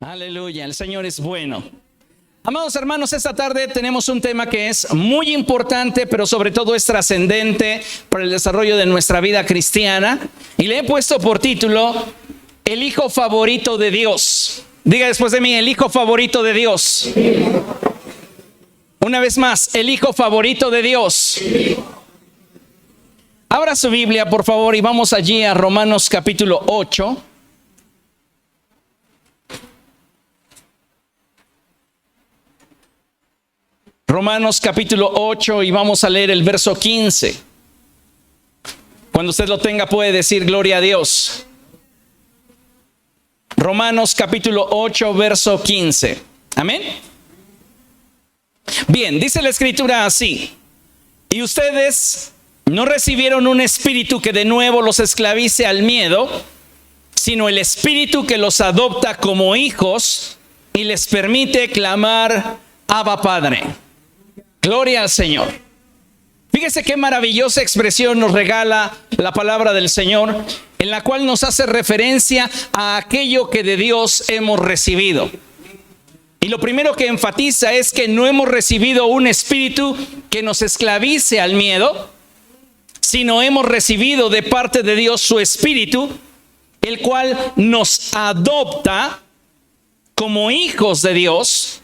Aleluya, el Señor es bueno. Amados hermanos, esta tarde tenemos un tema que es muy importante, pero sobre todo es trascendente para el desarrollo de nuestra vida cristiana. Y le he puesto por título, el hijo favorito de Dios. Diga después de mí, el hijo favorito de Dios. Una vez más, el hijo favorito de Dios. Abra su Biblia, por favor, y vamos allí a Romanos capítulo 8. Romanos capítulo 8 y vamos a leer el verso 15. Cuando usted lo tenga puede decir gloria a Dios. Romanos capítulo 8 verso 15. Amén. Bien, dice la escritura así: y ustedes no recibieron un espíritu que de nuevo los esclavice al miedo, sino el espíritu que los adopta como hijos y les permite clamar Abba Padre. Gloria al Señor. Fíjese qué maravillosa expresión nos regala la palabra del Señor, en la cual nos hace referencia a aquello que de Dios hemos recibido. Y lo primero que enfatiza es que no hemos recibido un espíritu que nos esclavice al miedo, sino hemos recibido de parte de Dios su espíritu, el cual nos adopta como hijos de Dios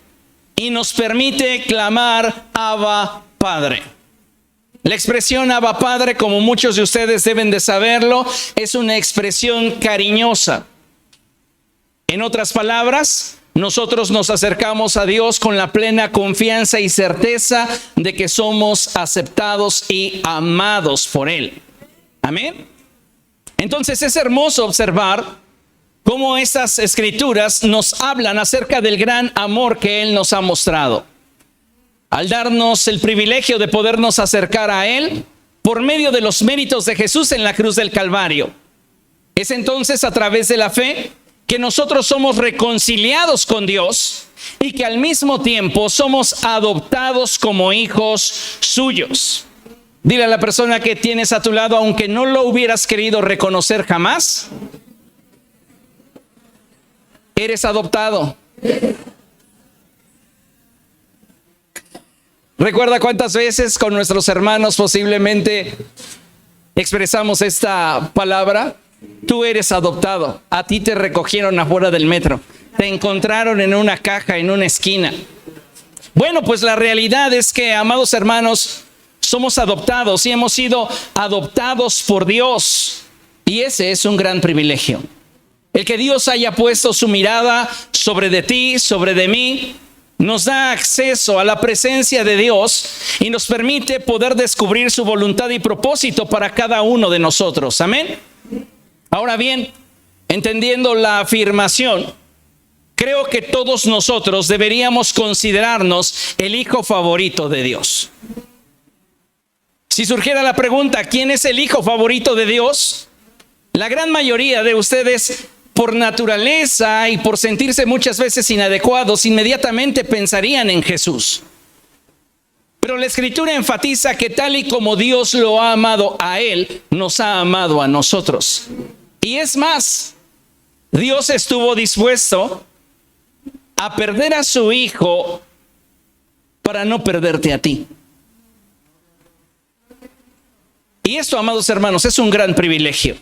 y nos permite clamar Abba Padre. La expresión Abba Padre, como muchos de ustedes deben de saberlo, es una expresión cariñosa. En otras palabras, nosotros nos acercamos a Dios con la plena confianza y certeza de que somos aceptados y amados por Él. Amén. Entonces es hermoso observar cómo estas escrituras nos hablan acerca del gran amor que Él nos ha mostrado, al darnos el privilegio de podernos acercar a Él por medio de los méritos de Jesús en la cruz del Calvario. Es entonces a través de la fe que nosotros somos reconciliados con Dios y que al mismo tiempo somos adoptados como hijos suyos. Dile a la persona que tienes a tu lado, aunque no lo hubieras querido reconocer jamás, eres adoptado. ¿Recuerda cuántas veces con nuestros hermanos posiblemente expresamos esta palabra? Tú eres adoptado. A ti te recogieron afuera del metro. Te encontraron en una caja, en una esquina. Bueno, pues la realidad es que, amados hermanos, somos adoptados y hemos sido adoptados por Dios. Y ese es un gran privilegio. El que Dios haya puesto su mirada sobre de ti, sobre de mí, nos da acceso a la presencia de Dios y nos permite poder descubrir su voluntad y propósito para cada uno de nosotros. Amén. Ahora bien, entendiendo la afirmación, creo que todos nosotros deberíamos considerarnos el hijo favorito de Dios. Si surgiera la pregunta, ¿quién es el hijo favorito de Dios? La gran mayoría de ustedes, por naturaleza y por sentirse muchas veces inadecuados, inmediatamente pensarían en Jesús. Pero la Escritura enfatiza que tal y como Dios lo ha amado a Él, nos ha amado a nosotros. Y es más, Dios estuvo dispuesto a perder a su Hijo para no perderte a ti. Y esto, amados hermanos, es un gran privilegio.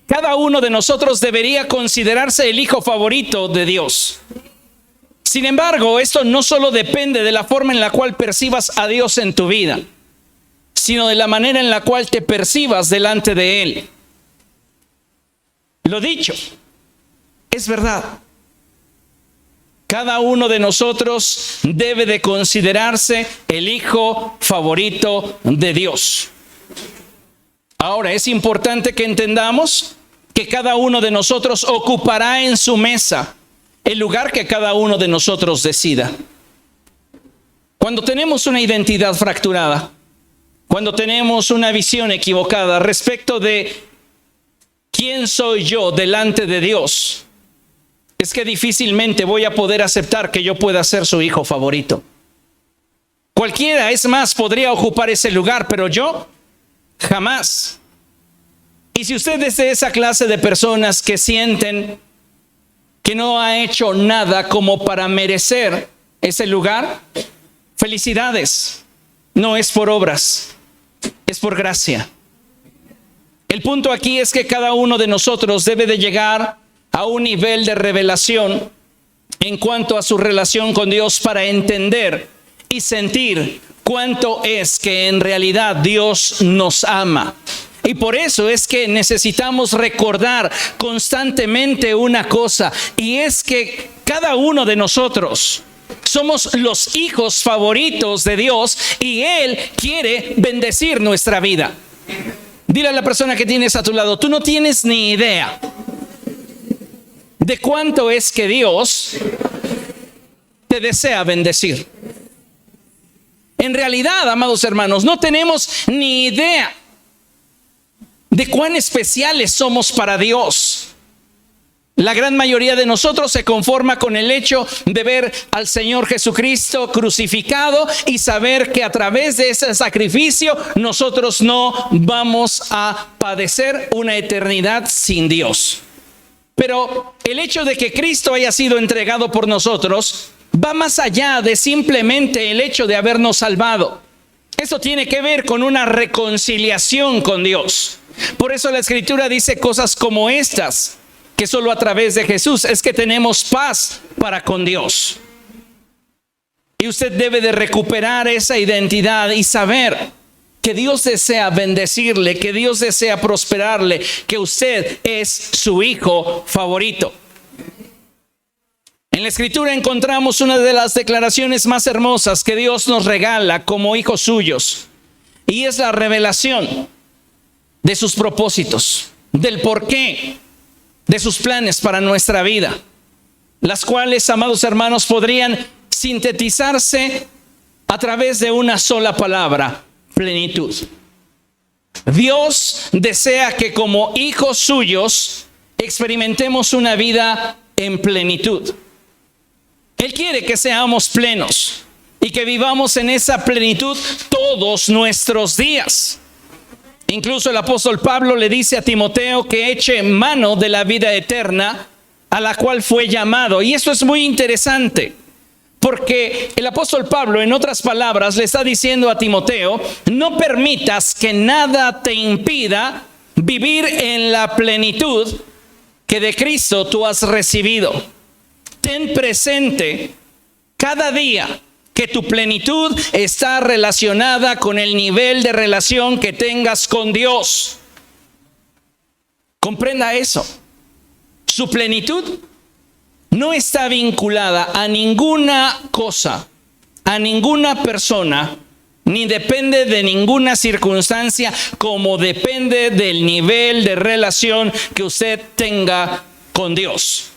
Cada uno de nosotros debería considerarse el hijo favorito de Dios. Sin embargo, esto no solo depende de la forma en la cual percibas a Dios en tu vida, sino de la manera en la cual te percibas delante de Él. Lo dicho, es verdad. Cada uno de nosotros debe de considerarse el hijo favorito de Dios. Ahora, es importante que entendamos que cada uno de nosotros ocupará en su mesa el lugar que cada uno de nosotros decida. Cuando tenemos una identidad fracturada, cuando tenemos una visión equivocada respecto de quién soy yo delante de Dios, es que difícilmente voy a poder aceptar que yo pueda ser su hijo favorito. Cualquiera, es más, podría ocupar ese lugar, pero yo jamás. Y si usted es de esa clase de personas que sienten que no ha hecho nada como para merecer ese lugar, felicidades. No es por obras, es por gracia. El punto aquí es que cada uno de nosotros debe de llegar a un nivel de revelación en cuanto a su relación con Dios para entender y sentir cuánto es que en realidad Dios nos ama. Y por eso es que necesitamos recordar constantemente una cosa, y es que cada uno de nosotros somos los hijos favoritos de Dios y Él quiere bendecir nuestra vida. Dile a la persona que tienes a tu lado, tú no tienes ni idea de cuánto es que Dios te desea bendecir. En realidad, amados hermanos, no tenemos ni idea de cuán especiales somos para Dios. La gran mayoría de nosotros se conforma con el hecho de ver al Señor Jesucristo crucificado y saber que a través de ese sacrificio nosotros no vamos a padecer una eternidad sin Dios. Pero el hecho de que Cristo haya sido entregado por nosotros va más allá de simplemente el hecho de habernos salvado. Eso tiene que ver con una reconciliación con Dios. Por eso la Escritura dice cosas como estas, que solo a través de Jesús es que tenemos paz para con Dios. Y usted debe de recuperar esa identidad y saber que Dios desea bendecirle, que Dios desea prosperarle, que usted es su hijo favorito. En la Escritura encontramos una de las declaraciones más hermosas que Dios nos regala como hijos suyos, y es la revelación de sus propósitos, del porqué de sus planes para nuestra vida, las cuales, amados hermanos, podrían sintetizarse a través de una sola palabra: plenitud. Dios desea que como hijos suyos experimentemos una vida en plenitud. Él quiere que seamos plenos y que vivamos en esa plenitud todos nuestros días. Incluso el apóstol Pablo le dice a Timoteo que eche mano de la vida eterna a la cual fue llamado. Y esto es muy interesante, porque el apóstol Pablo, en otras palabras, le está diciendo a Timoteo: no permitas que nada te impida vivir en la plenitud que de Cristo tú has recibido. Ten presente cada día que tu plenitud está relacionada con el nivel de relación que tengas con Dios. Comprenda eso. Su plenitud no está vinculada a ninguna cosa, a ninguna persona, ni depende de ninguna circunstancia, como depende del nivel de relación que usted tenga con Dios.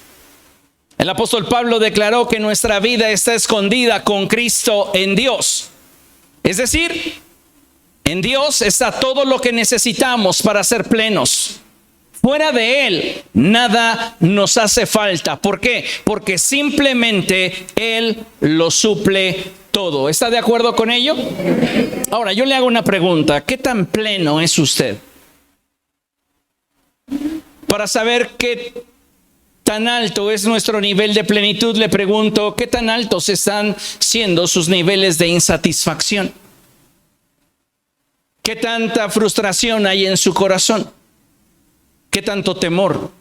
El apóstol Pablo declaró que nuestra vida está escondida con Cristo en Dios. Es decir, en Dios está todo lo que necesitamos para ser plenos. Fuera de Él, nada nos hace falta. ¿Por qué? Porque simplemente Él lo suple todo. ¿Está de acuerdo con ello? Ahora, yo le hago una pregunta. ¿Qué tan pleno es usted? Para saber qué tan alto es nuestro nivel de plenitud, le pregunto: ¿qué tan altos están siendo sus niveles de insatisfacción? ¿Qué tanta frustración hay en su corazón? ¿Qué tanto temor?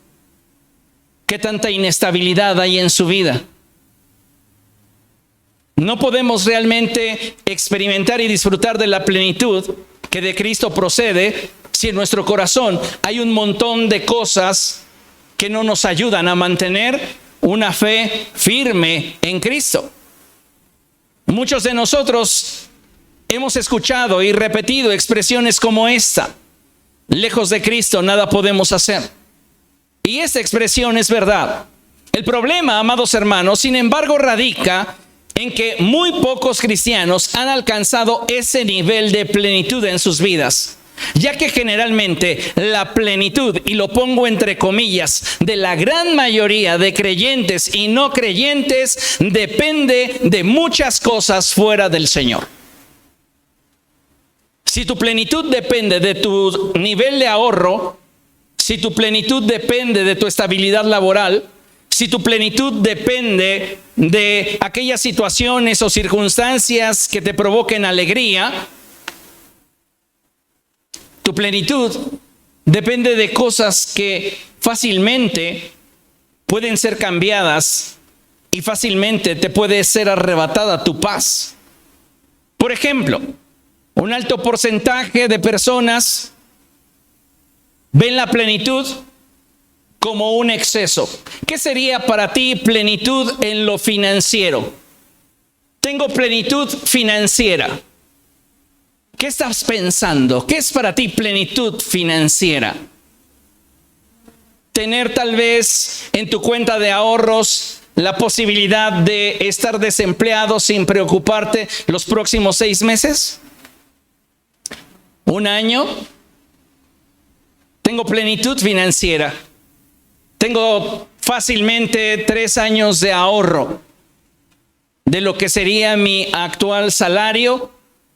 ¿Qué tanta inestabilidad hay en su vida? No podemos realmente experimentar y disfrutar de la plenitud que de Cristo procede si en nuestro corazón hay un montón de cosas que no nos ayudan a mantener una fe firme en Cristo. Muchos de nosotros hemos escuchado y repetido expresiones como esta: lejos de Cristo nada podemos hacer. Y esta expresión es verdad. El problema, amados hermanos, sin embargo, radica en que muy pocos cristianos han alcanzado ese nivel de plenitud en sus vidas, ya que generalmente la plenitud, y lo pongo entre comillas, de la gran mayoría de creyentes y no creyentes depende de muchas cosas fuera del Señor. Si tu plenitud depende de tu nivel de ahorro, si tu plenitud depende de tu estabilidad laboral, si tu plenitud depende de aquellas situaciones o circunstancias que te provoquen alegría, tu plenitud depende de cosas que fácilmente pueden ser cambiadas y fácilmente te puede ser arrebatada tu paz. Por ejemplo, un alto porcentaje de personas ven la plenitud como un exceso. ¿Qué sería para ti plenitud en lo financiero? Tengo plenitud financiera. ¿Qué estás pensando? ¿Qué es para ti plenitud financiera? Tener tal vez en tu cuenta de ahorros la posibilidad de estar desempleado sin preocuparte los próximos 6 meses, 1 año. Tengo plenitud financiera. Tengo fácilmente 3 años de ahorro de lo que sería mi actual salario.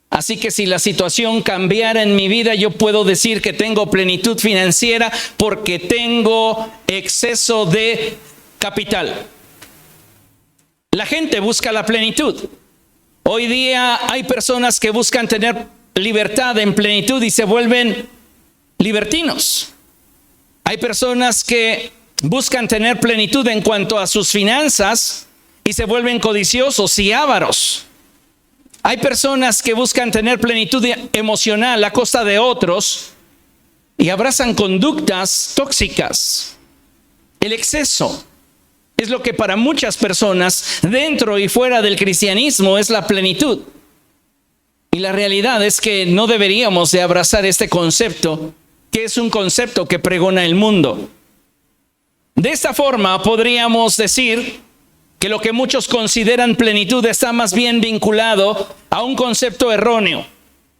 Así que si la situación cambiara en mi vida, yo puedo decir que tengo plenitud financiera porque tengo exceso de capital. La gente busca la plenitud. Hoy día hay personas que buscan tener libertad en plenitud y se vuelven libertinos. Hay personas que buscan tener plenitud en cuanto a sus finanzas y se vuelven codiciosos y ávaros. Hay personas que buscan tener plenitud emocional a costa de otros y abrazan conductas tóxicas. El exceso es lo que para muchas personas dentro y fuera del cristianismo es la plenitud. Y la realidad es que no deberíamos de abrazar este concepto, que es un concepto que pregona el mundo. De esta forma podríamos decir que lo que muchos consideran plenitud está más bien vinculado a un concepto erróneo,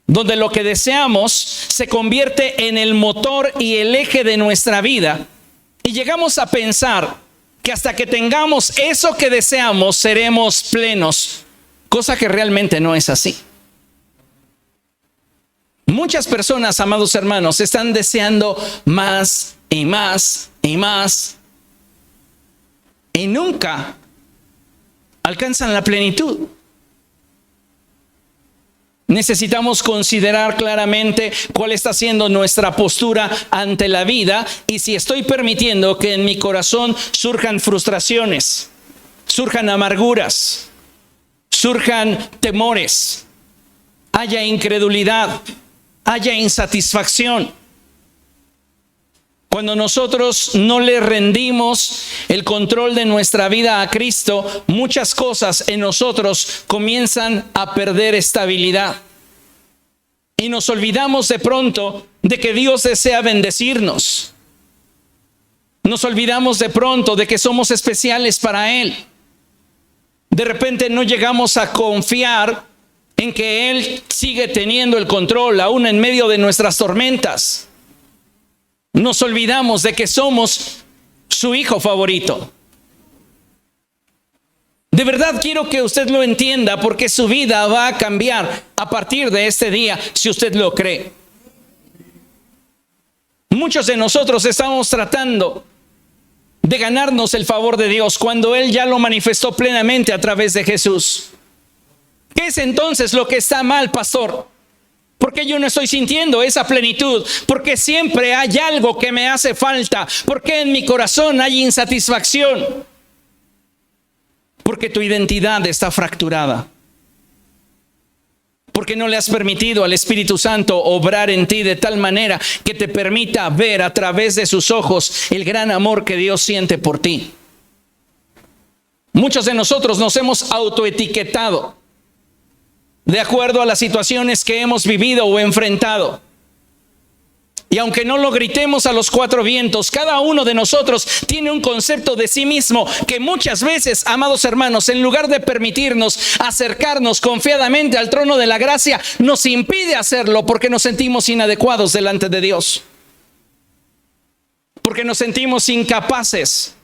donde lo que deseamos se convierte en el motor y el eje de nuestra vida, y llegamos a pensar que hasta que tengamos eso que deseamos seremos plenos, cosa que realmente no es así. Muchas personas, amados hermanos, están deseando más y más y más, y nunca alcanzan la plenitud. Necesitamos considerar claramente cuál está siendo nuestra postura ante la vida y si estoy permitiendo que en mi corazón surjan frustraciones, surjan amarguras, surjan temores, haya incredulidad, haya insatisfacción. Cuando nosotros no le rendimos el control de nuestra vida a Cristo, muchas cosas en nosotros comienzan a perder estabilidad. Y nos olvidamos de pronto de que Dios desea bendecirnos. Nos olvidamos de pronto de que somos especiales para Él. De repente no llegamos a confiar en que Él sigue teniendo el control aún en medio de nuestras tormentas. Nos olvidamos de que somos su hijo favorito. De verdad quiero que usted lo entienda porque su vida va a cambiar a partir de este día si usted lo cree. Muchos de nosotros estamos tratando de ganarnos el favor de Dios cuando Él ya lo manifestó plenamente a través de Jesús. ¿Qué es entonces lo que está mal, pastor? ¿Por qué yo no estoy sintiendo esa plenitud? Porque siempre hay algo que me hace falta. Porque en mi corazón hay insatisfacción. Porque tu identidad está fracturada. Porque no le has permitido al Espíritu Santo obrar en ti de tal manera que te permita ver a través de sus ojos el gran amor que Dios siente por ti. Muchos de nosotros nos hemos autoetiquetado de acuerdo a las situaciones que hemos vivido o enfrentado. Y aunque no lo gritemos a los 4 vientos, cada uno de nosotros tiene un concepto de sí mismo que muchas veces, amados hermanos, en lugar de permitirnos acercarnos confiadamente al trono de la gracia, nos impide hacerlo porque nos sentimos inadecuados delante de Dios. Porque nos sentimos incapaces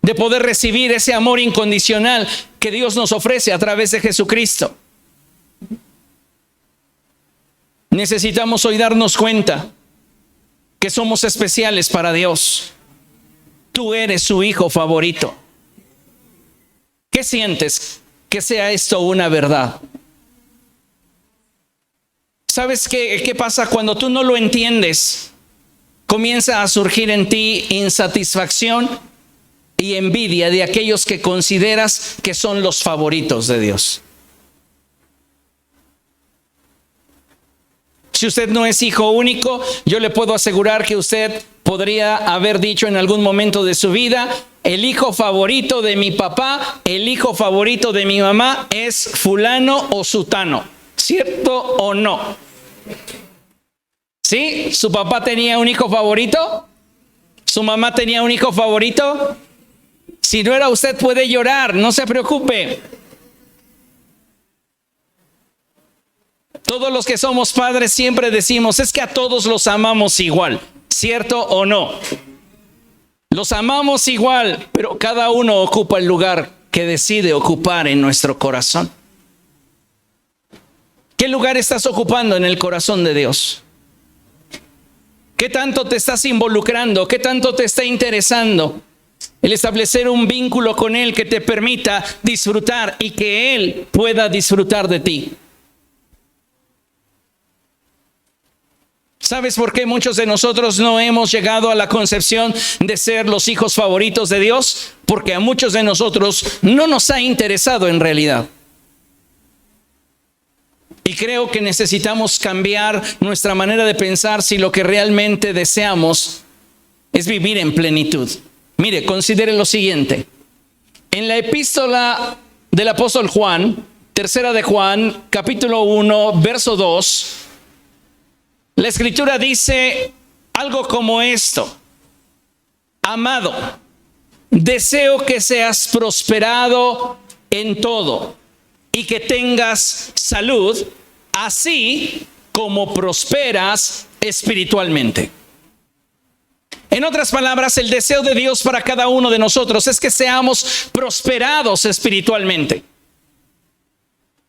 de poder recibir ese amor incondicional que Dios nos ofrece a través de Jesucristo. Necesitamos hoy darnos cuenta que somos especiales para Dios. tú eres su hijo favorito. ¿Qué sientes que sea esto una verdad? ¿Sabes qué pasa cuando tú no lo entiendes? Comienza a surgir en ti insatisfacción y envidia de aquellos que consideras que son los favoritos de Dios. Si usted no es hijo único, yo le puedo asegurar que usted podría haber dicho en algún momento de su vida: el hijo favorito de mi papá, el hijo favorito de mi mamá es fulano o sutano. ¿Cierto o no? ¿Sí? ¿Su papá tenía un hijo favorito? ¿Su mamá tenía un hijo favorito? Si no era usted, puede llorar, no se preocupe. Todos los que somos padres siempre decimos: es que a todos los amamos igual. ¿Cierto o no? Los amamos igual, pero cada uno ocupa el lugar que decide ocupar en nuestro corazón. ¿Qué lugar estás ocupando en el corazón de Dios? ¿Qué tanto te estás involucrando? ¿Qué tanto te está interesando el establecer un vínculo con Él que te permita disfrutar y que Él pueda disfrutar de ti? ¿Sabes por qué muchos de nosotros no hemos llegado a la concepción de ser los hijos favoritos de Dios? Porque a muchos de nosotros no nos ha interesado en realidad. Y creo que necesitamos cambiar nuestra manera de pensar si lo que realmente deseamos es vivir en plenitud. Mire, considere lo siguiente. En la epístola del apóstol Juan, tercera de Juan, capítulo 1, verso 2, la escritura dice algo como esto: amado, deseo que seas prosperado en todo y que tengas salud, así como prosperas espiritualmente. En otras palabras, el deseo de Dios para cada uno de nosotros es que seamos prosperados espiritualmente.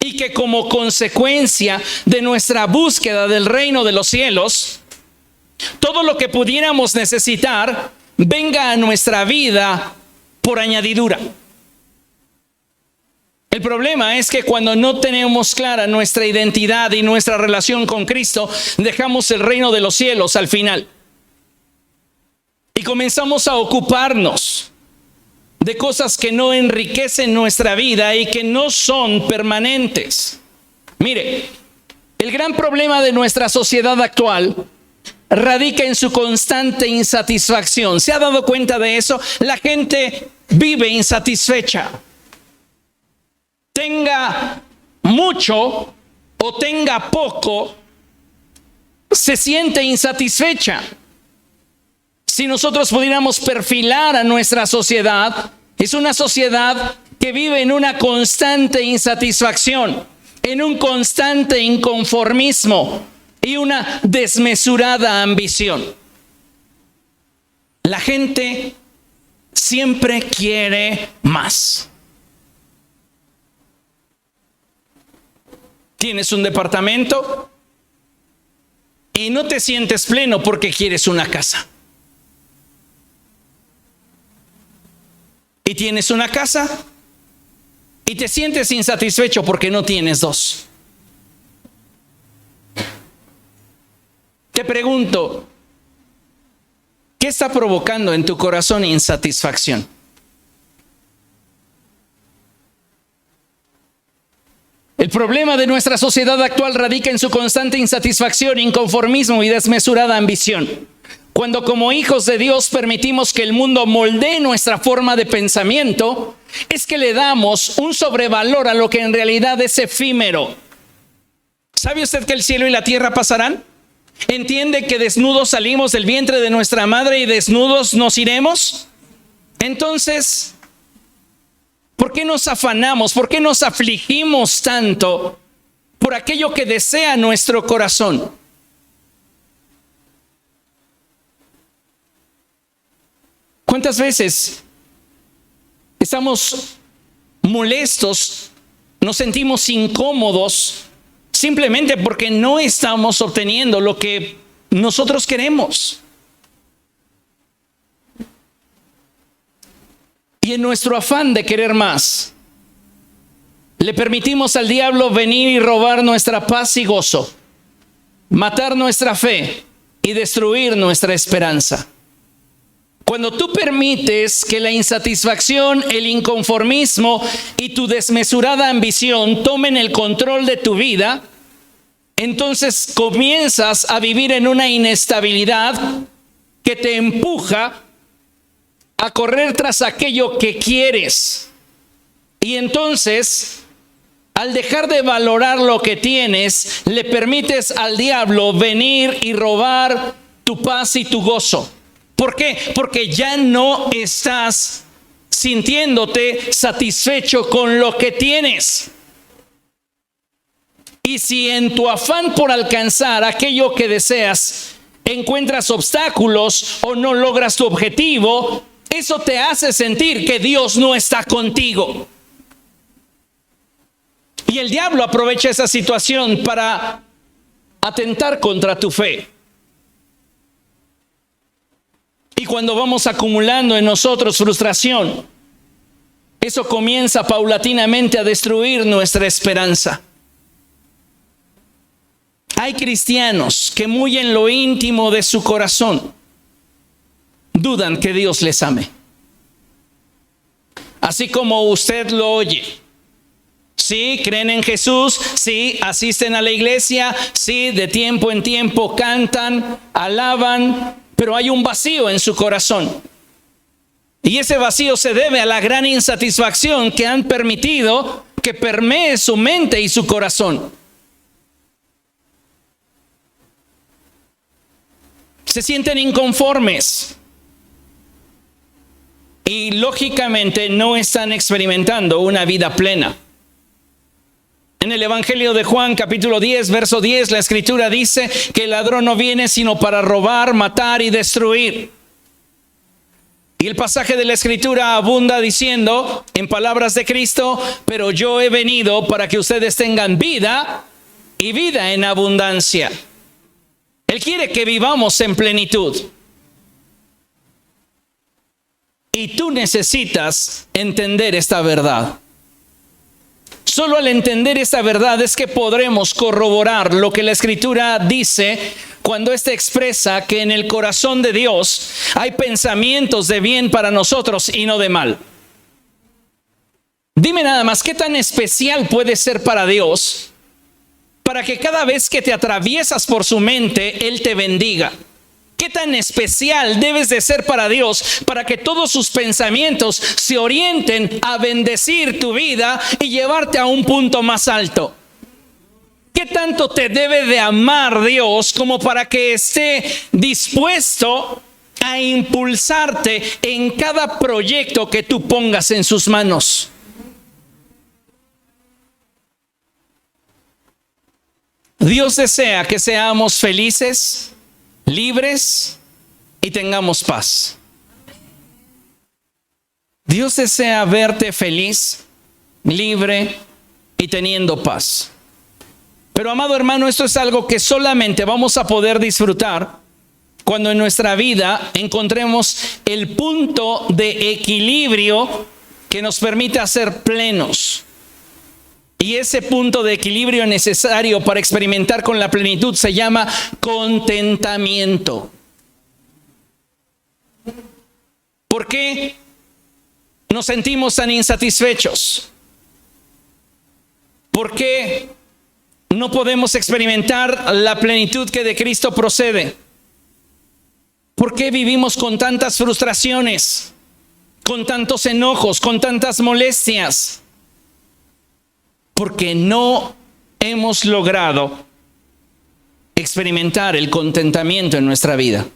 Y que como consecuencia de nuestra búsqueda del reino de los cielos, todo lo que pudiéramos necesitar venga a nuestra vida por añadidura. El problema es que cuando no tenemos clara nuestra identidad y nuestra relación con Cristo, dejamos el reino de los cielos al final. Y comenzamos a ocuparnos de cosas que no enriquecen nuestra vida y que no son permanentes. Mire, el gran problema de nuestra sociedad actual radica en su constante insatisfacción. ¿Se ha dado cuenta de eso? La gente vive insatisfecha. Tenga mucho o tenga poco, se siente insatisfecha. Si nosotros pudiéramos perfilar a nuestra sociedad, es una sociedad que vive en una constante insatisfacción, en un constante inconformismo y una desmesurada ambición. La gente siempre quiere más. Tienes un departamento y no te sientes pleno porque quieres una casa. Y tienes una casa y te sientes insatisfecho porque no tienes dos. Te pregunto, ¿qué está provocando en tu corazón insatisfacción? El problema de nuestra sociedad actual radica en su constante insatisfacción, inconformismo y desmesurada ambición. Cuando como hijos de Dios permitimos que el mundo moldee nuestra forma de pensamiento, es que le damos un sobrevalor a lo que en realidad es efímero. ¿Sabe usted que el cielo y la tierra pasarán? ¿Entiende que desnudos salimos del vientre de nuestra madre y desnudos nos iremos? Entonces, ¿por qué nos afanamos? ¿Por qué nos afligimos tanto por aquello que desea nuestro corazón? ¿Cuántas veces estamos molestos, nos sentimos incómodos simplemente porque no estamos obteniendo lo que nosotros queremos? Y en nuestro afán de querer más, le permitimos al diablo venir y robar nuestra paz y gozo, matar nuestra fe y destruir nuestra esperanza. Cuando tú permites que la insatisfacción, el inconformismo y tu desmesurada ambición tomen el control de tu vida, entonces comienzas a vivir en una inestabilidad que te empuja a correr tras aquello que quieres. Y entonces, al dejar de valorar lo que tienes, le permites al diablo venir y robar tu paz y tu gozo. ¿Por qué? Porque ya no estás sintiéndote satisfecho con lo que tienes. Y si en tu afán por alcanzar aquello que deseas encuentras obstáculos o no logras tu objetivo, eso te hace sentir que Dios no está contigo. Y el diablo aprovecha esa situación para atentar contra tu fe. Y cuando vamos acumulando en nosotros frustración, eso comienza paulatinamente a destruir nuestra esperanza. Hay cristianos que muy en lo íntimo de su corazón dudan que Dios les ame. Así como usted lo oye. Sí, creen en Jesús, sí, asisten a la iglesia, sí, de tiempo en tiempo cantan, alaban, pero hay un vacío en su corazón. Y ese vacío se debe a la gran insatisfacción que han permitido que permee su mente y su corazón. Se sienten inconformes y lógicamente no están experimentando una vida plena. En el Evangelio de Juan, capítulo 10, verso 10, la Escritura dice que el ladrón no viene sino para robar, matar y destruir. Y el pasaje de la Escritura abunda diciendo, en palabras de Cristo, pero yo he venido para que ustedes tengan vida y vida en abundancia. Él quiere que vivamos en plenitud. Y tú necesitas entender esta verdad. Solo al entender esta verdad es que podremos corroborar lo que la Escritura dice cuando éste expresa que en el corazón de Dios hay pensamientos de bien para nosotros y no de mal. Dime nada más, ¿qué tan especial puede ser para Dios para que cada vez que te atraviesas por su mente, Él te bendiga? ¿Qué tan especial debes de ser para Dios para que todos sus pensamientos se orienten a bendecir tu vida y llevarte a un punto más alto? ¿Qué tanto te debe de amar Dios como para que esté dispuesto a impulsarte en cada proyecto que tú pongas en sus manos? Dios desea que seamos felices, libres y tengamos paz. Dios desea verte feliz, libre y teniendo paz. Pero amado hermano, esto es algo que solamente vamos a poder disfrutar cuando en nuestra vida encontremos el punto de equilibrio que nos permita ser plenos. Y ese punto de equilibrio necesario para experimentar con la plenitud se llama contentamiento. ¿Por qué nos sentimos tan insatisfechos? ¿Por qué no podemos experimentar la plenitud que de Cristo procede? ¿Por qué vivimos con tantas frustraciones, con tantos enojos, con tantas molestias? Porque no hemos logrado experimentar el contentamiento en nuestra vida.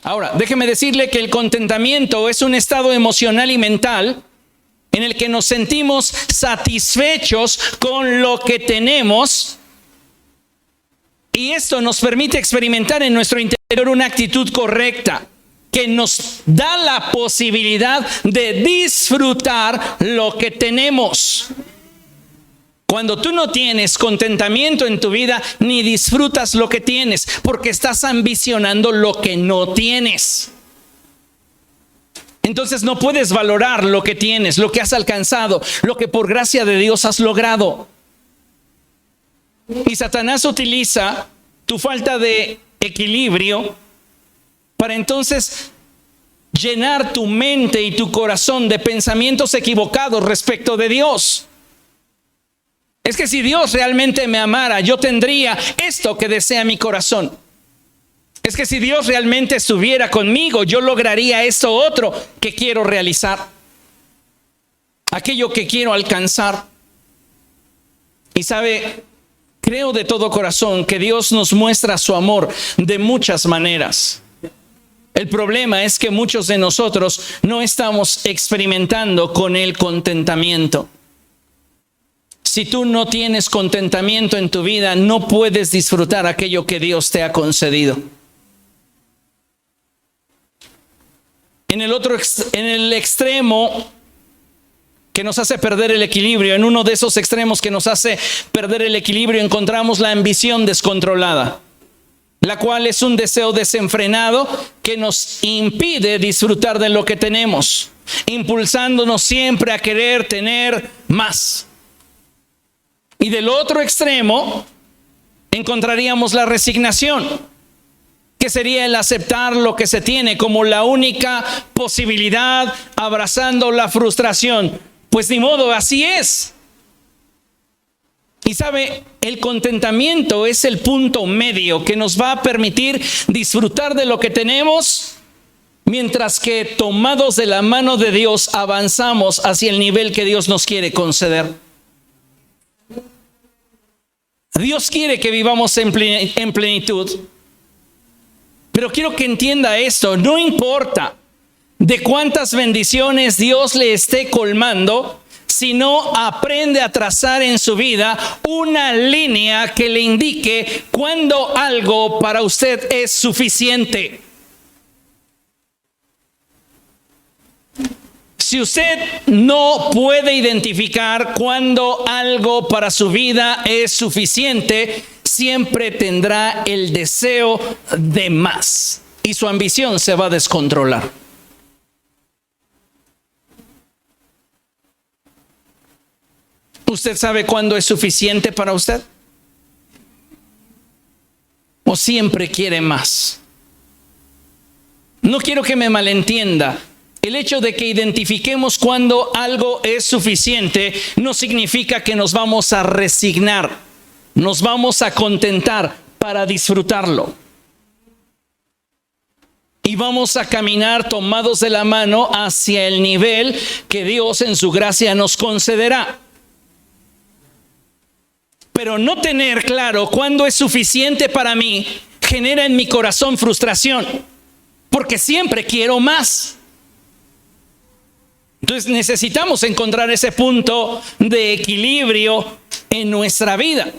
Ahora, déjeme decirle que el contentamiento es un estado emocional y mental en el que nos sentimos satisfechos con lo que tenemos, y esto nos permite experimentar en nuestro interior una actitud correcta que nos da la posibilidad de disfrutar lo que tenemos. Cuando tú no tienes contentamiento en tu vida, ni disfrutas lo que tienes, porque estás ambicionando lo que no tienes. Entonces no puedes valorar lo que tienes, lo que has alcanzado, lo que por gracia de Dios has logrado. Y Satanás utiliza tu falta de equilibrio para entonces llenar tu mente y tu corazón de pensamientos equivocados respecto de Dios. Es que si Dios realmente me amara, yo tendría esto que desea mi corazón. Es que si Dios realmente estuviera conmigo, yo lograría esto otro que quiero realizar, aquello que quiero alcanzar. Y sabe, creo de todo corazón que Dios nos muestra su amor de muchas maneras. El problema es que muchos de nosotros no estamos experimentando con el contentamiento. Si tú no tienes contentamiento en tu vida, no puedes disfrutar aquello que Dios te ha concedido. En el extremo que nos hace perder el equilibrio, en uno de esos extremos que nos hace perder el equilibrio, encontramos la ambición descontrolada, la cual es un deseo desenfrenado que nos impide disfrutar de lo que tenemos, impulsándonos siempre a querer tener más. Y del otro extremo encontraríamos la resignación, que sería el aceptar lo que se tiene como la única posibilidad, abrazando la frustración. Pues ni modo, así es. Y sabe, el contentamiento es el punto medio que nos va a permitir disfrutar de lo que tenemos, mientras que tomados de la mano de Dios avanzamos hacia el nivel que Dios nos quiere conceder. Dios quiere que vivamos en plenitud. Pero quiero que entienda esto, no importa de cuántas bendiciones Dios le esté colmando, sino aprende a trazar en su vida una línea que le indique cuándo algo para usted es suficiente. Si usted no puede identificar cuándo algo para su vida es suficiente, siempre tendrá el deseo de más y su ambición se va a descontrolar. ¿Usted sabe cuándo es suficiente para usted? ¿O siempre quiere más? No quiero que me malentienda. El hecho de que identifiquemos cuándo algo es suficiente no significa que nos vamos a resignar, nos vamos a contentar para disfrutarlo. Y vamos a caminar tomados de la mano hacia el nivel que Dios en su gracia nos concederá. Pero no tener claro cuándo es suficiente para mí genera en mi corazón frustración, porque siempre quiero más. Entonces necesitamos encontrar ese punto de equilibrio en nuestra vida.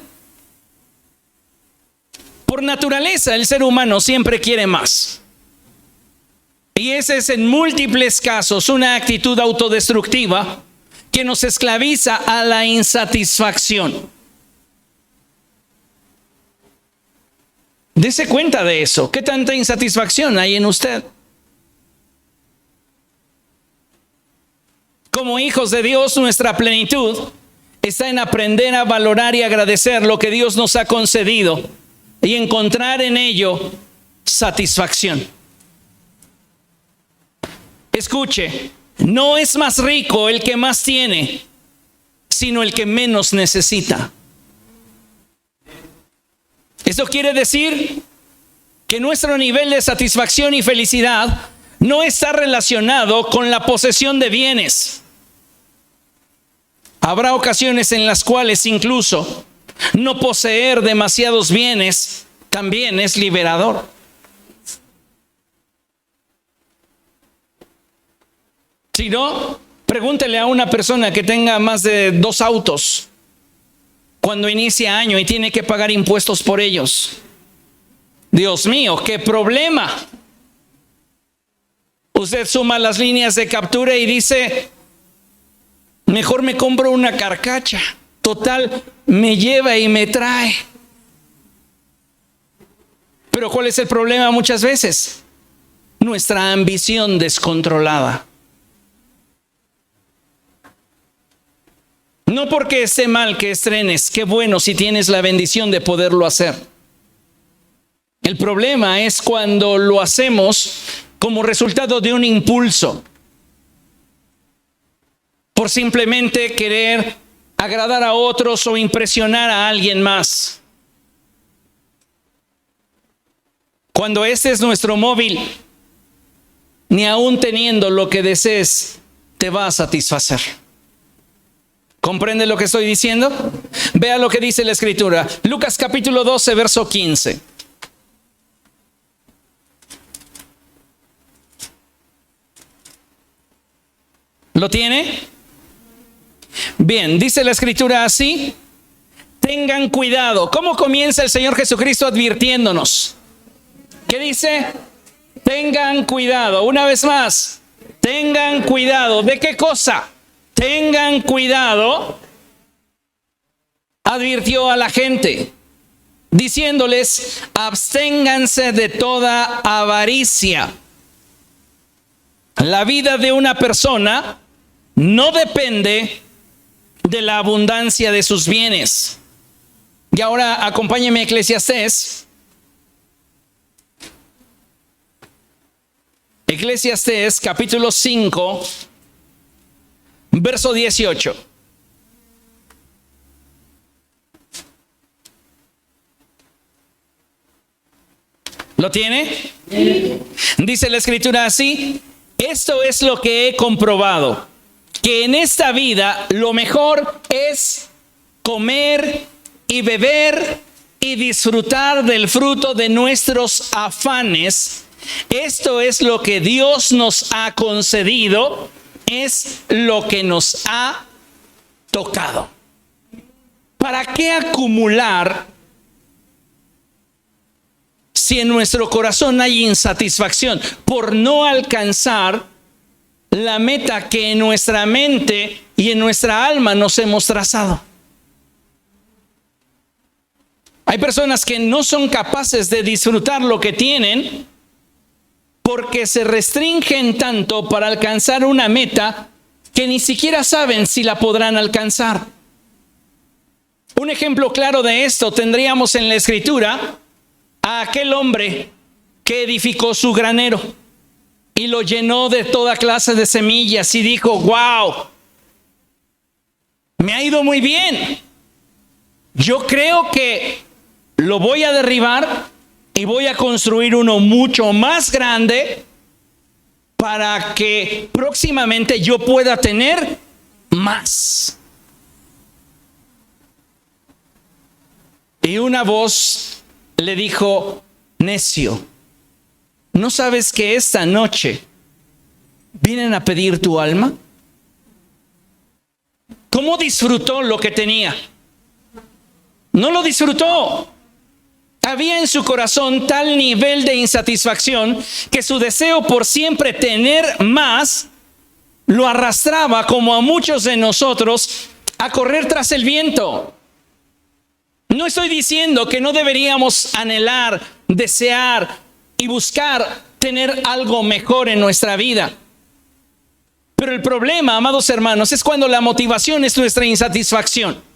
Por naturaleza, el ser humano siempre quiere más. Y esa es en múltiples casos una actitud autodestructiva que nos esclaviza a la insatisfacción. Dese cuenta de eso. ¿Qué tanta insatisfacción hay en usted? Como hijos de Dios, nuestra plenitud está en aprender a valorar y agradecer lo que Dios nos ha concedido y encontrar en ello satisfacción. Escuche, no es más rico el que más tiene, sino el que menos necesita. Esto quiere decir que nuestro nivel de satisfacción y felicidad no está relacionado con la posesión de bienes. Habrá ocasiones en las cuales incluso no poseer demasiados bienes también es liberador. Si no, pregúntele a una persona que tenga más de 2 autos cuando inicia año y tiene que pagar impuestos por ellos. Dios mío, qué problema. Usted suma las líneas de captura y dice: mejor me compro una carcacha. Total, me lleva y me trae. Pero ¿cuál es el problema muchas veces? Nuestra ambición descontrolada. No porque esté mal que estrenes, qué bueno si tienes la bendición de poderlo hacer. El problema es cuando lo hacemos como resultado de un impulso, por simplemente querer agradar a otros o impresionar a alguien más. Cuando ese es nuestro móvil, ni aún teniendo lo que desees, te va a satisfacer. ¿Comprende lo que estoy diciendo? Vea lo que dice la Escritura. Lucas capítulo 12, verso 15. ¿Lo tiene? Bien, dice la Escritura así: tengan cuidado. ¿Cómo comienza el Señor Jesucristo advirtiéndonos? ¿Qué dice? Tengan cuidado. Una vez más, tengan cuidado. ¿De qué cosa? Tengan cuidado. Advirtió a la gente, diciéndoles: absténganse de toda avaricia. La vida de una persona no depende de la abundancia de sus bienes. Y ahora acompáñeme a Eclesiastés. Eclesiastés capítulo 5, verso 18. ¿Lo tiene? Dice la Escritura así: esto es lo que he comprobado, que en esta vida lo mejor es comer y beber y disfrutar del fruto de nuestros afanes. Esto es lo que Dios nos ha concedido, es lo que nos ha tocado. ¿Para qué acumular si en nuestro corazón hay insatisfacción por no alcanzar la meta que en nuestra mente y en nuestra alma nos hemos trazado? Hay personas que no son capaces de disfrutar lo que tienen porque se restringen tanto para alcanzar una meta que ni siquiera saben si la podrán alcanzar. Un ejemplo claro de esto tendríamos en la Escritura a aquel hombre que edificó su granero y lo llenó de toda clase de semillas y dijo: wow, me ha ido muy bien. Yo creo que lo voy a derribar y voy a construir uno mucho más grande para que próximamente yo pueda tener más. Y una voz le dijo: necio, ¿no sabes que esta noche vienen a pedir tu alma? ¿Cómo disfrutó lo que tenía? No lo disfrutó. Había en su corazón tal nivel de insatisfacción que su deseo por siempre tener más lo arrastraba, como a muchos de nosotros, a correr tras el viento. No estoy diciendo que no deberíamos anhelar, desear y buscar tener algo mejor en nuestra vida. Pero el problema, amados hermanos, es cuando la motivación es nuestra insatisfacción.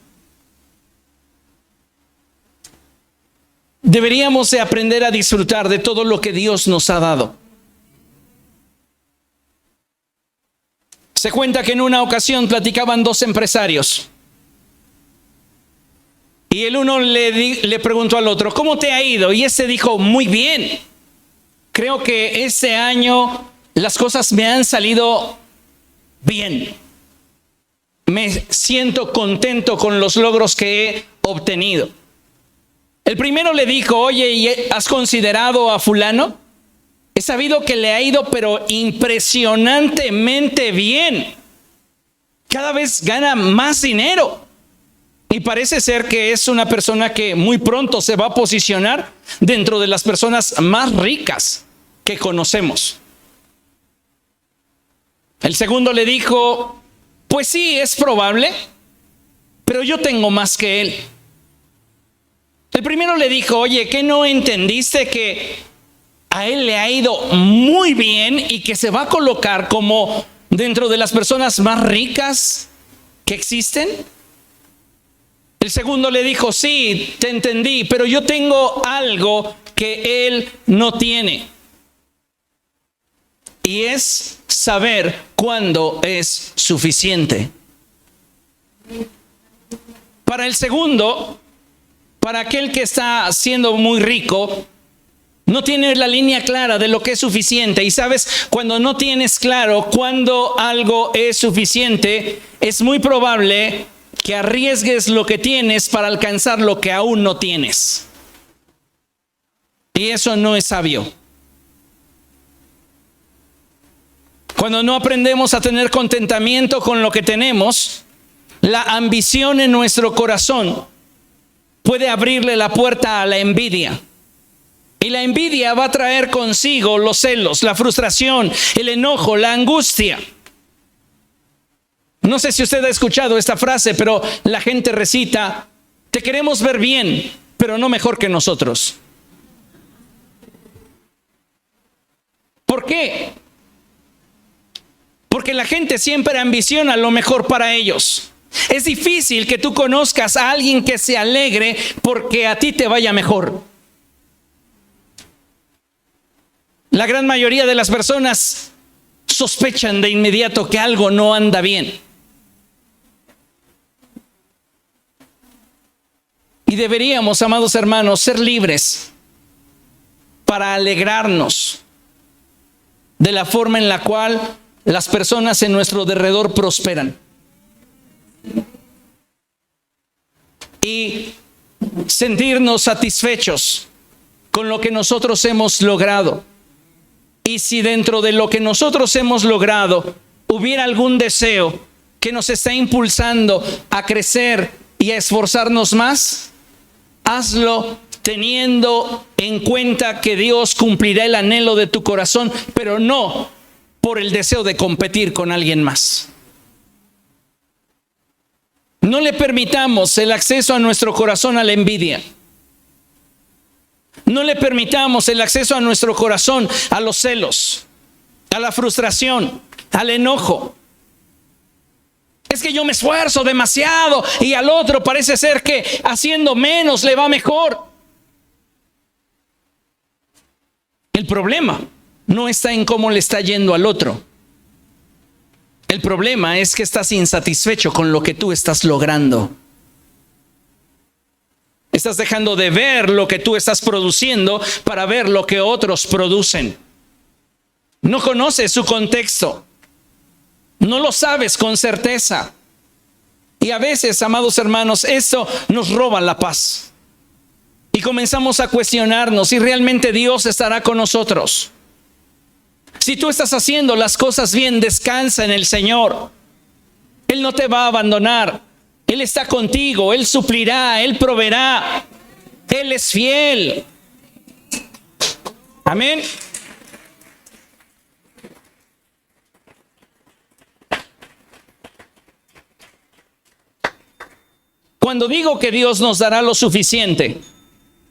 Deberíamos de aprender a disfrutar de todo lo que Dios nos ha dado. Se cuenta que en una ocasión platicaban dos empresarios. Y el uno le preguntó al otro: ¿cómo te ha ido? Y ese dijo: muy bien. Creo que este año las cosas me han salido bien. Me siento contento con los logros que he obtenido. El primero le dijo: oye, ¿y has considerado a fulano? He sabido que le ha ido pero impresionantemente bien. Cada vez gana más dinero. Y parece ser que es una persona que muy pronto se va a posicionar dentro de las personas más ricas que conocemos. El segundo le dijo: pues sí, es probable, pero yo tengo más que él. El primero le dijo: oye, ¿qué no entendiste que a él le ha ido muy bien y que se va a colocar como dentro de las personas más ricas que existen? El segundo le dijo, sí, te entendí, pero yo tengo algo que él no tiene. Y es saber cuándo es suficiente. Para el segundo, para aquel que está siendo muy rico, no tiene la línea clara de lo que es suficiente. Y sabes, cuando no tienes claro cuándo algo es suficiente, es muy probable que arriesgues lo que tienes para alcanzar lo que aún no tienes. Y eso no es sabio. Cuando no aprendemos a tener contentamiento con lo que tenemos, la ambición en nuestro corazón puede abrirle la puerta a la envidia. Y la envidia va a traer consigo los celos, la frustración, el enojo, la angustia. No sé si usted ha escuchado esta frase, pero la gente recita, te queremos ver bien, pero no mejor que nosotros. ¿Por qué? Porque la gente siempre ambiciona lo mejor para ellos. Es difícil que tú conozcas a alguien que se alegre porque a ti te vaya mejor. La gran mayoría de las personas sospechan de inmediato que algo no anda bien. Y deberíamos, amados hermanos, ser libres para alegrarnos de la forma en la cual las personas en nuestro derredor prosperan. Y sentirnos satisfechos con lo que nosotros hemos logrado. Y si dentro de lo que nosotros hemos logrado hubiera algún deseo que nos está impulsando a crecer y a esforzarnos más, hazlo teniendo en cuenta que Dios cumplirá el anhelo de tu corazón, pero no por el deseo de competir con alguien más. No le permitamos el acceso a nuestro corazón a la envidia. No le permitamos el acceso a nuestro corazón a los celos, a la frustración, al enojo. Es que yo me esfuerzo demasiado y al otro parece ser que haciendo menos le va mejor. El problema no está en cómo le está yendo al otro. El problema es que estás insatisfecho con lo que tú estás logrando. Estás dejando de ver lo que tú estás produciendo para ver lo que otros producen. No conoces su contexto. No lo sabes con certeza. Y a veces, amados hermanos, eso nos roba la paz. Y comenzamos a cuestionarnos si realmente Dios estará con nosotros. Si tú estás haciendo las cosas bien, descansa en el Señor. Él no te va a abandonar. Él está contigo, Él suplirá, Él proveerá. Él es fiel. Amén. Cuando digo que Dios nos dará lo suficiente,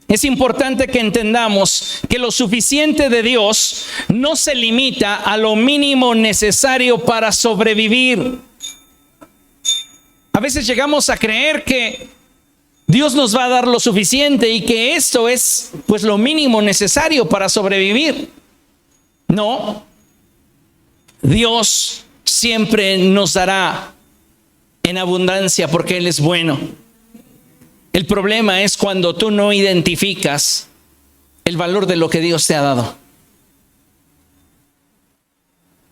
es importante que entendamos que lo suficiente de Dios no se limita a lo mínimo necesario para sobrevivir. A veces llegamos a creer que Dios nos va a dar lo suficiente y que esto es pues lo mínimo necesario para sobrevivir. No. Dios siempre nos dará en abundancia porque Él es bueno. El problema es cuando tú no identificas el valor de lo que Dios te ha dado.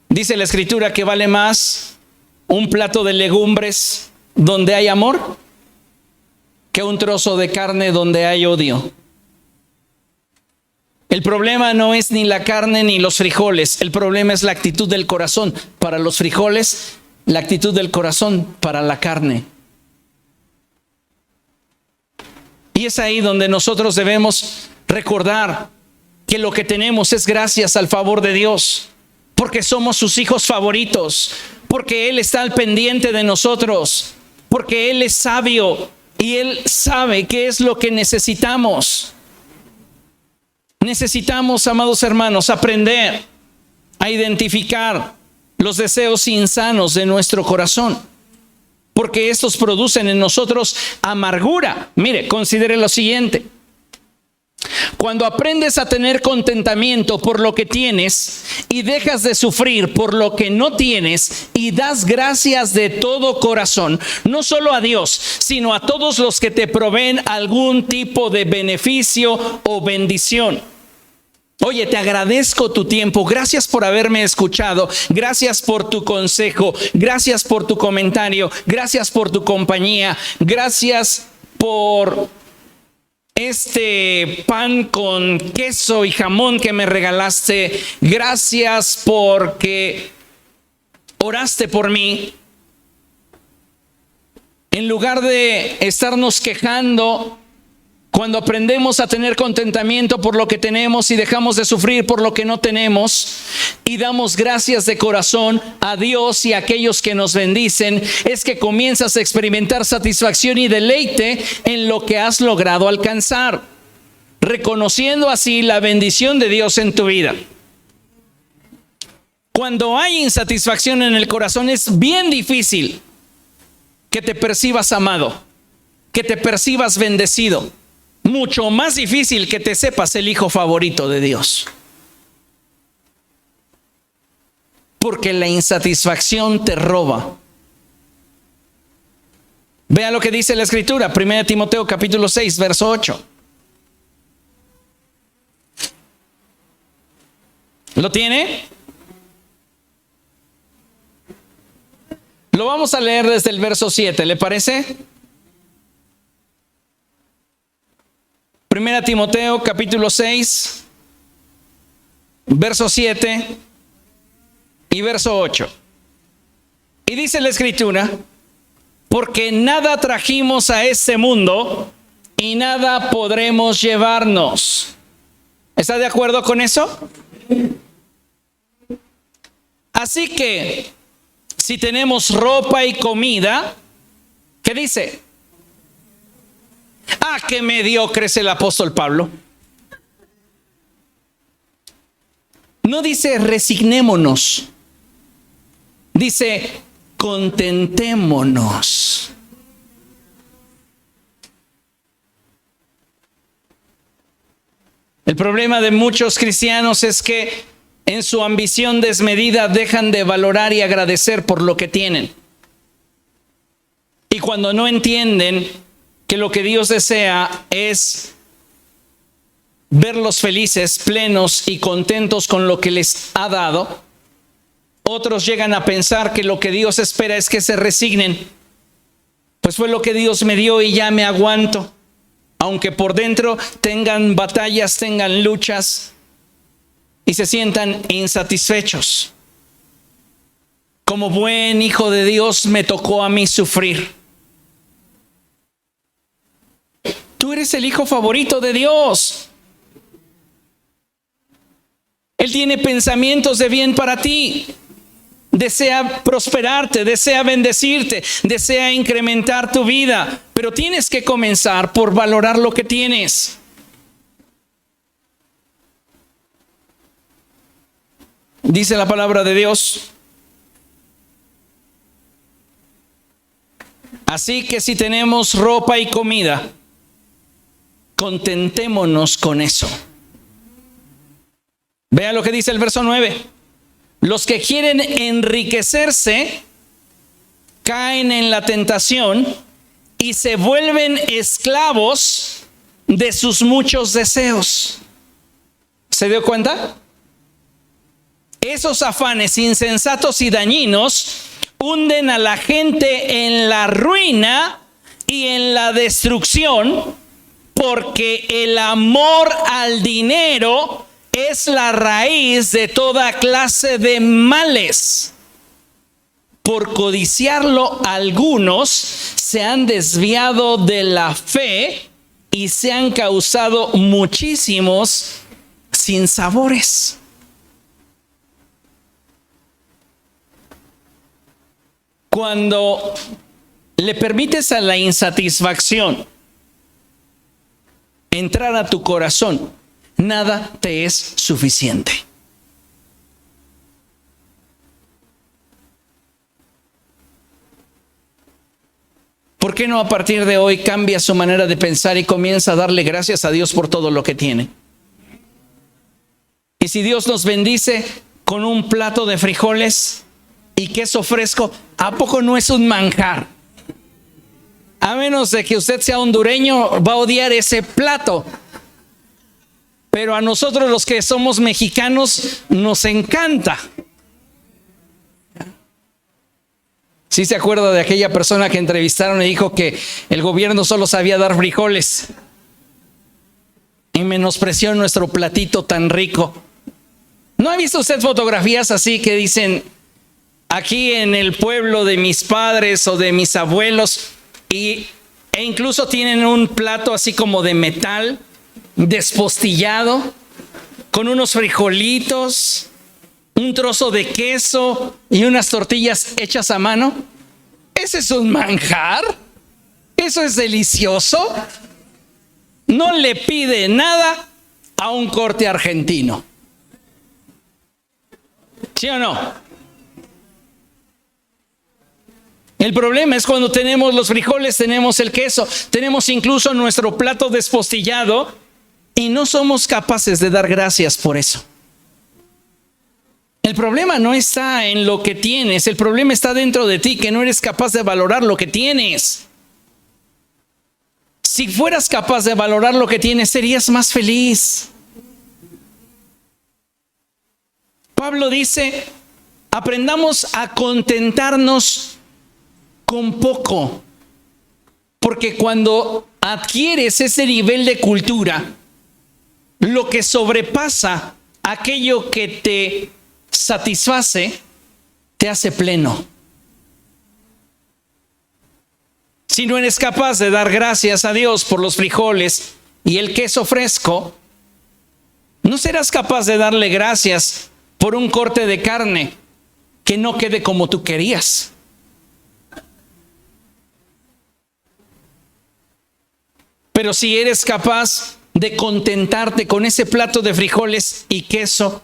Dice la Escritura que vale más un plato de legumbres donde hay amor que un trozo de carne donde hay odio. El problema no es ni la carne ni los frijoles. El problema es la actitud del corazón para los frijoles, la actitud del corazón para la carne. Y es ahí donde nosotros debemos recordar que lo que tenemos es gracias al favor de Dios, porque somos sus hijos favoritos, porque Él está al pendiente de nosotros, porque Él es sabio y Él sabe qué es lo que necesitamos. Necesitamos, amados hermanos, aprender a identificar los deseos insanos de nuestro corazón. porque estos producen en nosotros amargura. Mire, considere lo siguiente. Cuando aprendes a tener contentamiento por lo que tienes y dejas de sufrir por lo que no tienes y das gracias de todo corazón, no solo a Dios, sino a todos los que te proveen algún tipo de beneficio o bendición. Oye, te agradezco tu tiempo, gracias por haberme escuchado, gracias por tu consejo, gracias por tu comentario, gracias por tu compañía, gracias por este pan con queso y jamón que me regalaste, gracias porque oraste por mí. En lugar de estarnos quejando, cuando aprendemos a tener contentamiento por lo que tenemos y dejamos de sufrir por lo que no tenemos y damos gracias de corazón a Dios y a aquellos que nos bendicen, es que comienzas a experimentar satisfacción y deleite en lo que has logrado alcanzar, reconociendo así la bendición de Dios en tu vida. Cuando hay insatisfacción en el corazón, es bien difícil que te percibas amado, que te percibas bendecido. Mucho más difícil que te sepas el hijo favorito de Dios. Porque la insatisfacción te roba. Vea lo que dice la Escritura, 1 Timoteo capítulo 6, verso 8. ¿Lo tiene? Lo vamos a leer desde el verso 7, ¿le parece? 1 Timoteo capítulo 6, verso 7 y verso 8. Y dice la Escritura, porque nada trajimos a este mundo y nada podremos llevarnos. ¿Está de acuerdo con eso? Así que, si tenemos ropa y comida, ¿qué dice? ¡Ah, qué mediocre es el apóstol Pablo! No dice resignémonos, dice contentémonos. El problema de muchos cristianos es que en su ambición desmedida dejan de valorar y agradecer por lo que tienen. Y cuando no entienden que lo que Dios desea es verlos felices, plenos y contentos con lo que les ha dado, otros llegan a pensar que lo que Dios espera es que se resignen. Pues fue lo que Dios me dio y ya me aguanto. Aunque por dentro tengan batallas, tengan luchas y se sientan insatisfechos. Como buen hijo de Dios me tocó a mí sufrir. Tú eres el hijo favorito de Dios. Él tiene pensamientos de bien para ti. Desea prosperarte, desea bendecirte, desea incrementar tu vida. Pero tienes que comenzar por valorar lo que tienes. Dice la palabra de Dios. Así que si tenemos ropa y comida, contentémonos con eso. Vea lo que dice el verso 9. Los que quieren enriquecerse caen en la tentación y se vuelven esclavos de sus muchos deseos. ¿Se dio cuenta? Esos afanes insensatos y dañinos hunden a la gente en la ruina y en la destrucción, porque el amor al dinero es la raíz de toda clase de males. Por codiciarlo, algunos se han desviado de la fe y se han causado muchísimos sinsabores. Cuando le permites a la insatisfacción entrar a tu corazón, nada te es suficiente. ¿Por qué no a partir de hoy cambia su manera de pensar y comienza a darle gracias a Dios por todo lo que tiene? Y si Dios nos bendice con un plato de frijoles y queso fresco, ¿a poco no es un manjar? A menos de que usted sea hondureño, va a odiar ese plato. Pero a nosotros los que somos mexicanos nos encanta. ¿Sí se acuerda de aquella persona que entrevistaron y dijo que el gobierno solo sabía dar frijoles? Y menospreció nuestro platito tan rico. ¿No ha visto usted fotografías así que dicen, aquí en el pueblo de mis padres o de mis abuelos, e incluso tienen un plato así como de metal, despostillado, con unos frijolitos, un trozo de queso y unas tortillas hechas a mano? ¿Ese es un manjar? ¿Eso es delicioso? No le pide nada a un corte argentino. ¿Sí o no? El problema es cuando tenemos los frijoles, tenemos el queso, tenemos incluso nuestro plato despostillado y no somos capaces de dar gracias por eso. El problema no está en lo que tienes, el problema está dentro de ti, que no eres capaz de valorar lo que tienes. Si fueras capaz de valorar lo que tienes, serías más feliz. Pablo dice, aprendamos a contentarnos con poco, porque cuando adquieres ese nivel de cultura, lo que sobrepasa aquello que te satisface, te hace pleno. Si no eres capaz de dar gracias a Dios por los frijoles y el queso fresco, no serás capaz de darle gracias por un corte de carne que no quede como tú querías. Pero si eres capaz de contentarte con ese plato de frijoles y queso,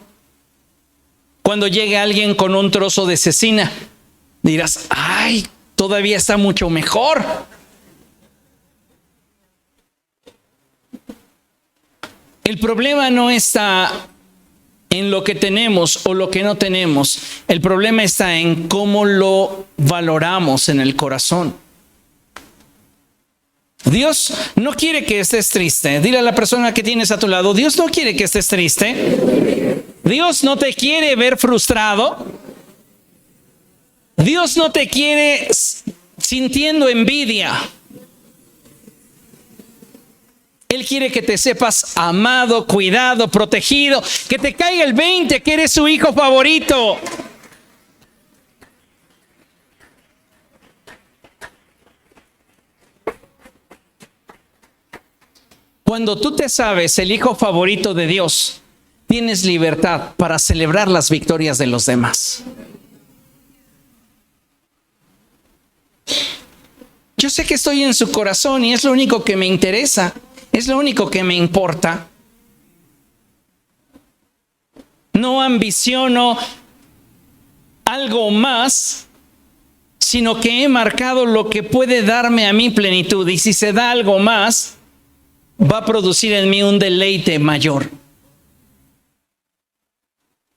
cuando llegue alguien con un trozo de cecina, dirás, ¡ay! Todavía está mucho mejor. El problema no está en lo que tenemos o lo que no tenemos. El problema está en cómo lo valoramos en el corazón. Dios no quiere que estés triste. Dile a la persona que tienes a tu lado, Dios no quiere que estés triste. Dios no te quiere ver frustrado. Dios no te quiere sintiendo envidia. Él quiere que te sepas amado, cuidado, protegido, que te caiga el 20, que eres su hijo favorito. Cuando tú te sabes el hijo favorito de Dios, tienes libertad para celebrar las victorias de los demás. Yo sé que estoy en su corazón y es lo único que me interesa, es lo único que me importa. No ambiciono algo más, sino que he marcado lo que puede darme a mí plenitud. Y si se da algo más, va a producir en mí un deleite mayor.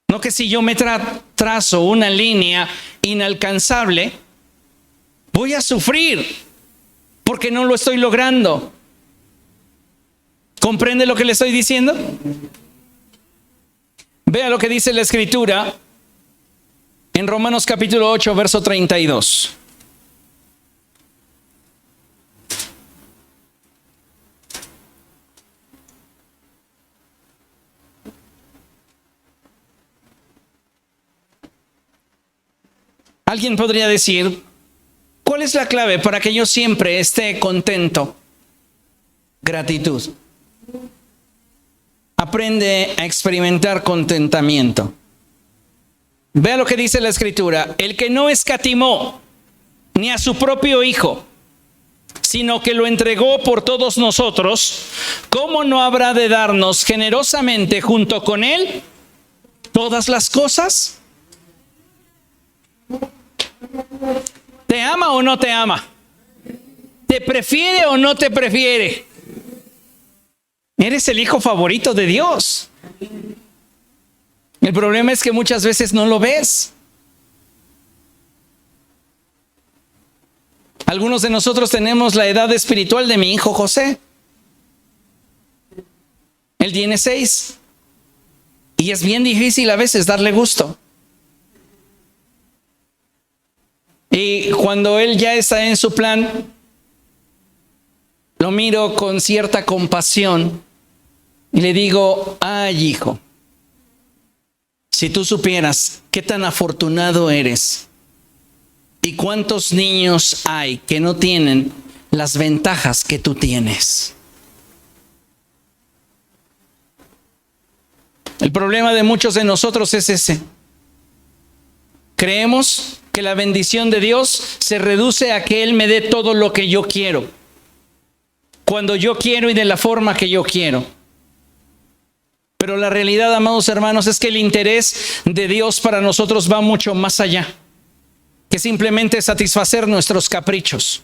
No que si yo me trazo una línea inalcanzable, voy a sufrir porque no lo estoy logrando. ¿Comprende lo que le estoy diciendo? Vea lo que dice la Escritura en Romanos capítulo 8, verso 32. Alguien podría decir, ¿cuál es la clave para que yo siempre esté contento? Gratitud. Aprende a experimentar contentamiento. Vea lo que dice la Escritura. El que no escatimó ni a su propio Hijo, sino que lo entregó por todos nosotros, ¿cómo no habrá de darnos generosamente junto con Él todas las cosas? ¿Te ama o no te ama? ¿Te prefiere o no te prefiere? Eres el hijo favorito de Dios. El problema es que muchas veces no lo ves. Algunos de nosotros tenemos la edad espiritual de mi hijo José. Él tiene 6. Y es bien difícil a veces darle gusto. Y cuando él ya está en su plan, lo miro con cierta compasión y le digo: ay, hijo, si tú supieras qué tan afortunado eres y cuántos niños hay que no tienen las ventajas que tú tienes. El problema de muchos de nosotros es ese. Creemos que la bendición de Dios se reduce a que Él me dé todo lo que yo quiero, cuando yo quiero y de la forma que yo quiero. Pero la realidad, amados hermanos, es que el interés de Dios para nosotros va mucho más allá que simplemente satisfacer nuestros caprichos.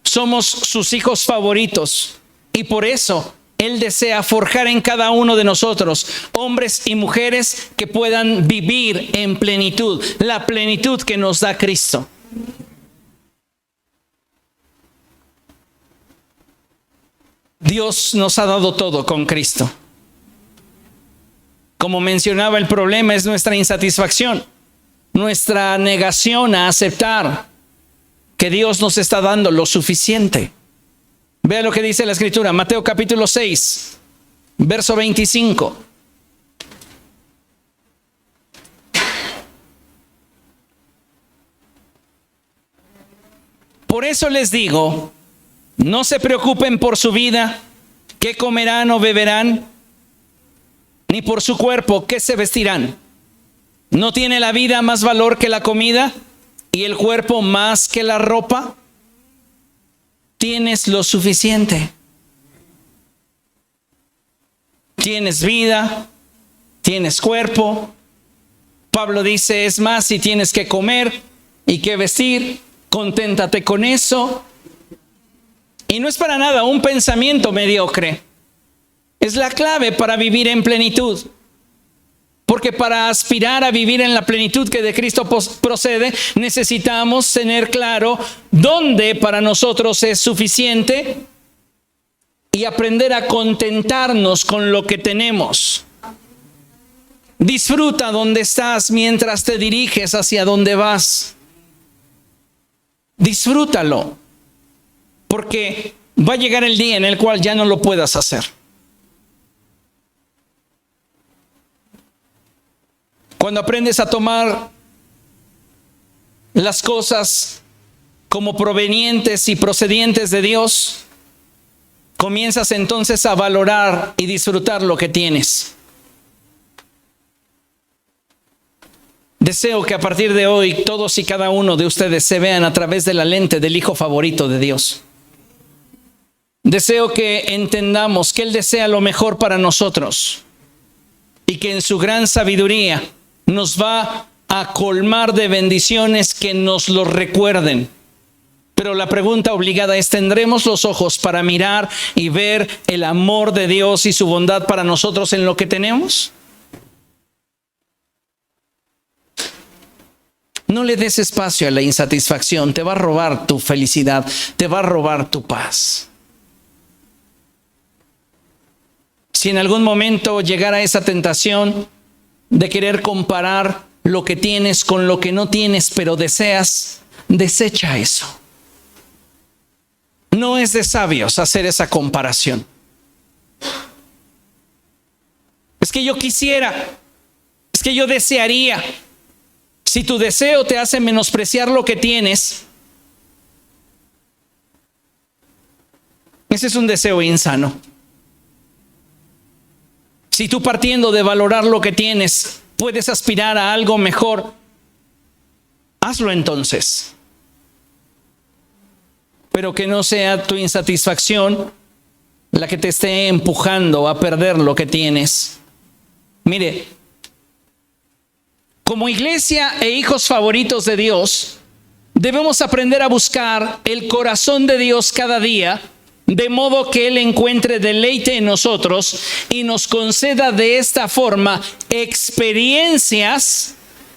Somos sus hijos favoritos y por eso Él desea forjar en cada uno de nosotros hombres y mujeres que puedan vivir en plenitud, la plenitud que nos da Cristo. Dios nos ha dado todo con Cristo. Como mencionaba, el problema es nuestra insatisfacción, nuestra negación a aceptar que Dios nos está dando lo suficiente. Vea lo que dice la Escritura, Mateo capítulo 6, verso 25. Por eso les digo, no se preocupen por su vida, qué comerán o beberán, ni por su cuerpo, qué se vestirán. ¿No tiene la vida más valor que la comida y el cuerpo más que la ropa? Tienes lo suficiente. Tienes vida, tienes cuerpo. Pablo dice, es más, si tienes que comer y que vestir, conténtate con eso. Y no es para nada un pensamiento mediocre. Es la clave para vivir en plenitud. Porque para aspirar a vivir en la plenitud que de Cristo procede, necesitamos tener claro dónde para nosotros es suficiente y aprender a contentarnos con lo que tenemos. Disfruta donde estás mientras te diriges hacia donde vas. Disfrútalo, porque va a llegar el día en el cual ya no lo puedas hacer. Cuando aprendes a tomar las cosas como provenientes y procedientes de Dios, comienzas entonces a valorar y disfrutar lo que tienes. Deseo que a partir de hoy todos y cada uno de ustedes se vean a través de la lente del Hijo favorito de Dios. Deseo que entendamos que Él desea lo mejor para nosotros y que en su gran sabiduría nos va a colmar de bendiciones que nos lo recuerden. Pero la pregunta obligada es, ¿tendremos los ojos para mirar y ver el amor de Dios y su bondad para nosotros en lo que tenemos? No le des espacio a la insatisfacción, te va a robar tu felicidad, te va a robar tu paz. Si en algún momento llegara esa tentación de querer comparar lo que tienes con lo que no tienes, pero deseas, desecha eso. No es de sabios hacer esa comparación. Es que yo quisiera, es que yo desearía. Si tu deseo te hace menospreciar lo que tienes, ese es un deseo insano. Si tú, partiendo de valorar lo que tienes, puedes aspirar a algo mejor, hazlo entonces. Pero que no sea tu insatisfacción la que te esté empujando a perder lo que tienes. Mire, como iglesia e hijos favoritos de Dios, debemos aprender a buscar el corazón de Dios cada día, de modo que Él encuentre deleite en nosotros y nos conceda de esta forma experiencias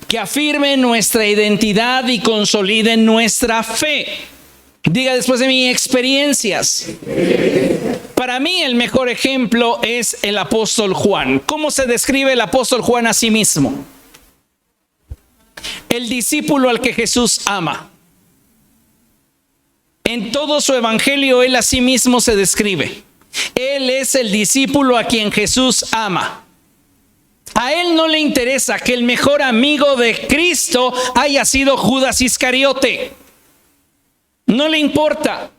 que afirmen nuestra identidad y consoliden nuestra fe. Diga después de mí, experiencias. Para mí el mejor ejemplo es el apóstol Juan. ¿Cómo se describe el apóstol Juan a sí mismo? El discípulo al que Jesús ama. En todo su evangelio, él a sí mismo se describe. Él es el discípulo a quien Jesús ama. A él no le interesa que el mejor amigo de Cristo haya sido Judas Iscariote. No le importa.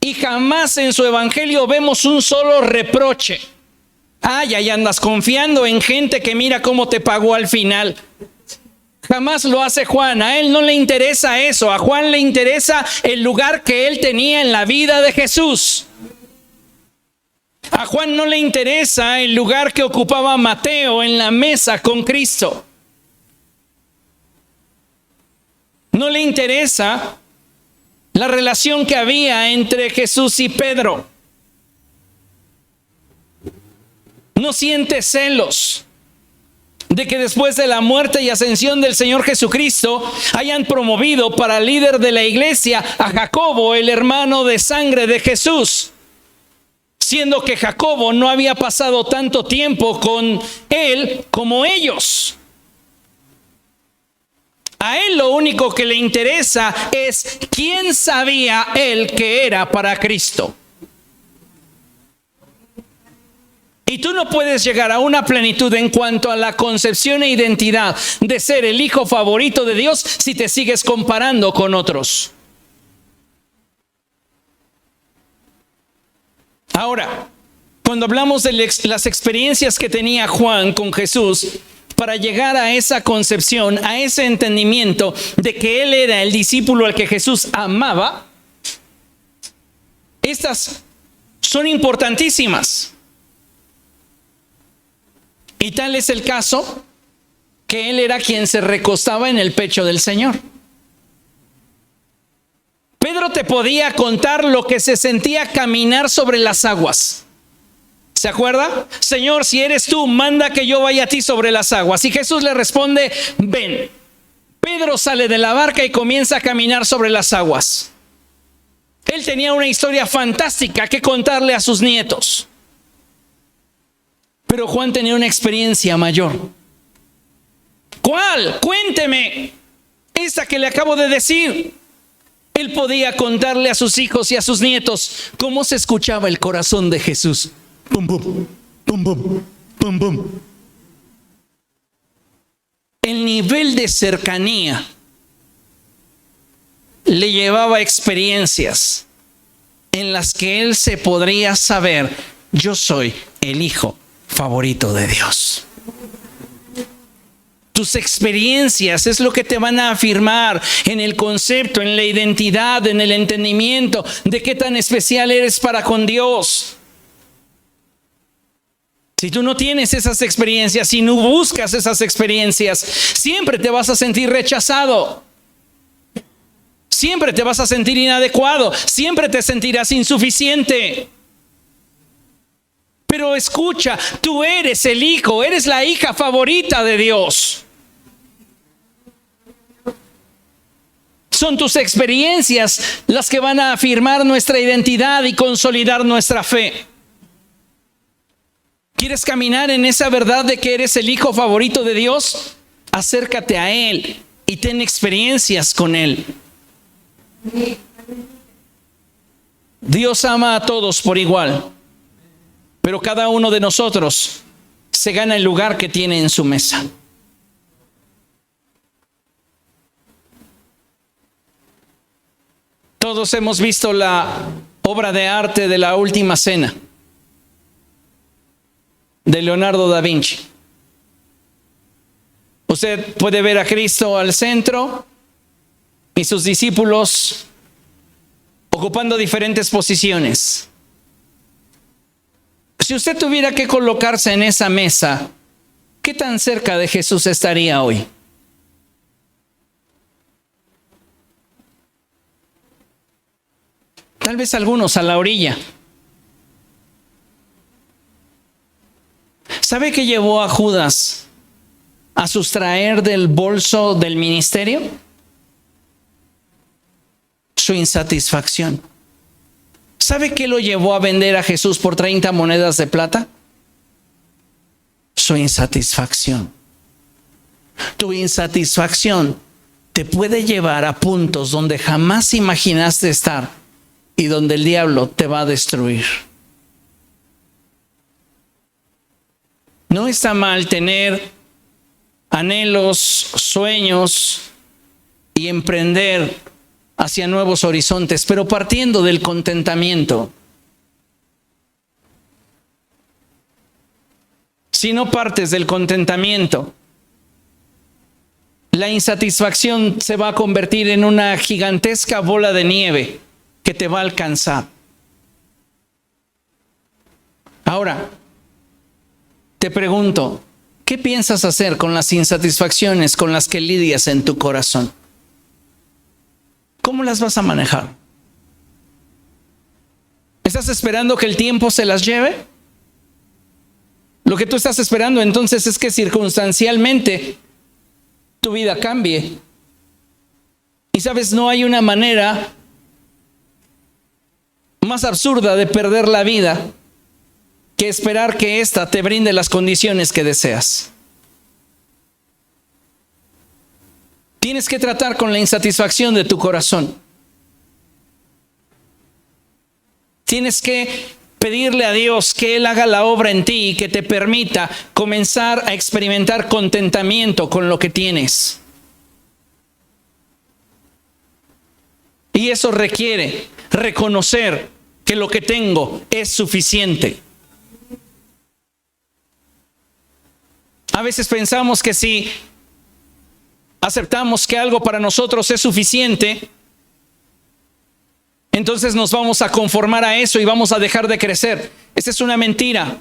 Y jamás en su evangelio vemos un solo reproche. Ay, ahí andas confiando en gente que mira cómo te pagó al final. Jamás lo hace Juan. A él no le interesa eso. A Juan le interesa el lugar que él tenía en la vida de Jesús. A Juan no le interesa el lugar que ocupaba Mateo en la mesa con Cristo. No le interesa la relación que había entre Jesús y Pedro. No siente celos de que después de la muerte y ascensión del Señor Jesucristo hayan promovido para líder de la iglesia a Jacobo, el hermano de sangre de Jesús, siendo que Jacobo no había pasado tanto tiempo con él como ellos. A él lo único que le interesa es quién sabía él que era para Cristo. Y tú no puedes llegar a una plenitud en cuanto a la concepción e identidad de ser el hijo favorito de Dios si te sigues comparando con otros. Ahora, cuando hablamos de las experiencias que tenía Juan con Jesús, para llegar a esa concepción, a ese entendimiento de que él era el discípulo al que Jesús amaba, estas son importantísimas. Y tal es el caso que él era quien se recostaba en el pecho del Señor. Pedro te podía contar lo que se sentía caminar sobre las aguas. ¿Se acuerda? Señor, si eres tú, manda que yo vaya a ti sobre las aguas. Y Jesús le responde, ven. Pedro sale de la barca y comienza a caminar sobre las aguas. Él tenía una historia fantástica que contarle a sus nietos. Pero Juan tenía una experiencia mayor. ¿Cuál? Cuénteme. Esta que le acabo de decir. Él podía contarle a sus hijos y a sus nietos cómo se escuchaba el corazón de Jesús. Pum, pum, pum, pum, pum, pum. El nivel de cercanía le llevaba experiencias en las que él se podría saber, yo soy el hijo favorito de Dios. Tus experiencias es lo que te van a afirmar en el concepto, en la identidad, en el entendimiento de qué tan especial eres para con Dios. Si tú no tienes esas experiencias, si no buscas esas experiencias, siempre te vas a sentir rechazado. Siempre te vas a sentir inadecuado. Siempre te sentirás insuficiente. Pero escucha, tú eres el hijo, eres la hija favorita de Dios. Son tus experiencias las que van a afirmar nuestra identidad y consolidar nuestra fe. ¿Quieres caminar en esa verdad de que eres el hijo favorito de Dios? Acércate a Él y ten experiencias con Él. Dios ama a todos por igual, pero cada uno de nosotros se gana el lugar que tiene en su mesa. Todos hemos visto la obra de arte de La Última Cena de Leonardo da Vinci. Usted puede ver a Cristo al centro y sus discípulos ocupando diferentes posiciones. Si usted tuviera que colocarse en esa mesa, ¿qué tan cerca de Jesús estaría hoy? Tal vez algunos a la orilla. ¿Sabe qué llevó a Judas a sustraer del bolso del ministerio? Su insatisfacción. ¿Sabe qué lo llevó a vender a Jesús por 30 monedas de plata? Su insatisfacción. Tu insatisfacción te puede llevar a puntos donde jamás imaginaste estar y donde el diablo te va a destruir. No está mal tener anhelos, sueños y emprender hacia nuevos horizontes, pero partiendo del contentamiento. Si no partes del contentamiento, la insatisfacción se va a convertir en una gigantesca bola de nieve que te va a alcanzar. Ahora, te pregunto, ¿qué piensas hacer con las insatisfacciones con las que lidias en tu corazón? ¿Cómo las vas a manejar? ¿Estás esperando que el tiempo se las lleve? Lo que tú estás esperando entonces es que circunstancialmente tu vida cambie. Y sabes, no hay una manera más absurda de perder la vida que esperar que ésta te brinde las condiciones que deseas. Tienes que tratar con la insatisfacción de tu corazón. Tienes que pedirle a Dios que Él haga la obra en ti y que te permita comenzar a experimentar contentamiento con lo que tienes. Y eso requiere reconocer que lo que tengo es suficiente. A veces pensamos que si aceptamos que algo para nosotros es suficiente, entonces nos vamos a conformar a eso y vamos a dejar de crecer. Esa es una mentira.